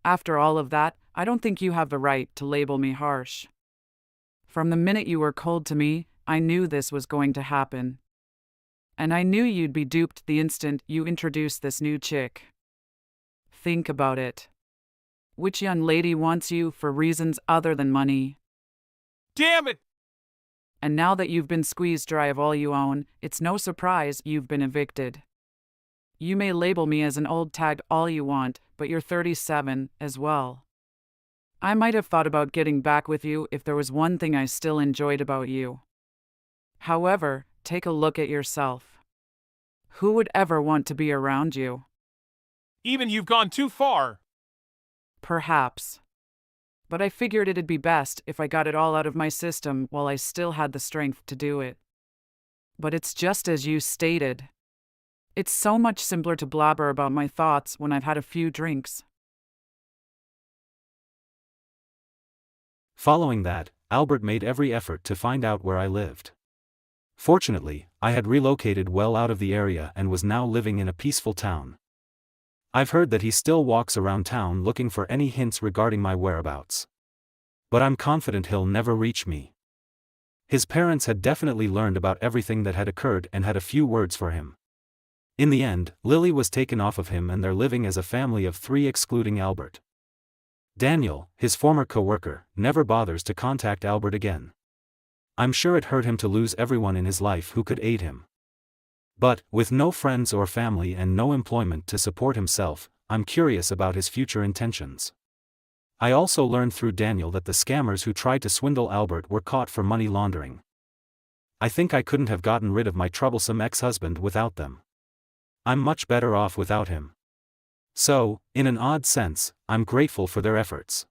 After all of that, I don't think you have the right to label me harsh. From the minute you were cold to me, I knew this was going to happen. And I knew you'd be duped the instant you introduced this new chick. Think about it. Which young lady wants you for reasons other than money? Damn it! And now that you've been squeezed dry of all you own, it's no surprise you've been evicted. You may label me as an old tag all you want, but you're 37 as well. I might have thought about getting back with you if there was one thing I still enjoyed about you. However, take a look at yourself. Who would ever want to be around you? Even you've gone too far. Perhaps. But I figured it'd be best if I got it all out of my system while I still had the strength to do it. But it's just as you stated. It's so much simpler to blabber about my thoughts when I've had a few drinks. Following that, Albert made every effort to find out where I lived. Fortunately, I had relocated well out of the area and was now living in a peaceful town. I've heard that he still walks around town looking for any hints regarding my whereabouts. But I'm confident he'll never reach me. His parents had definitely learned about everything that had occurred and had a few words for him. In the end, Lily was taken off of him and they're living as a family of 3 excluding Albert. Daniel, his former co-worker, never bothers to contact Albert again. I'm sure it hurt him to lose everyone in his life who could aid him. But, with no friends or family and no employment to support himself, I'm curious about his future intentions. I also learned through Daniel that the scammers who tried to swindle Albert were caught for money laundering. I think I couldn't have gotten rid of my troublesome ex-husband without them. I'm much better off without him. So, in an odd sense, I'm grateful for their efforts.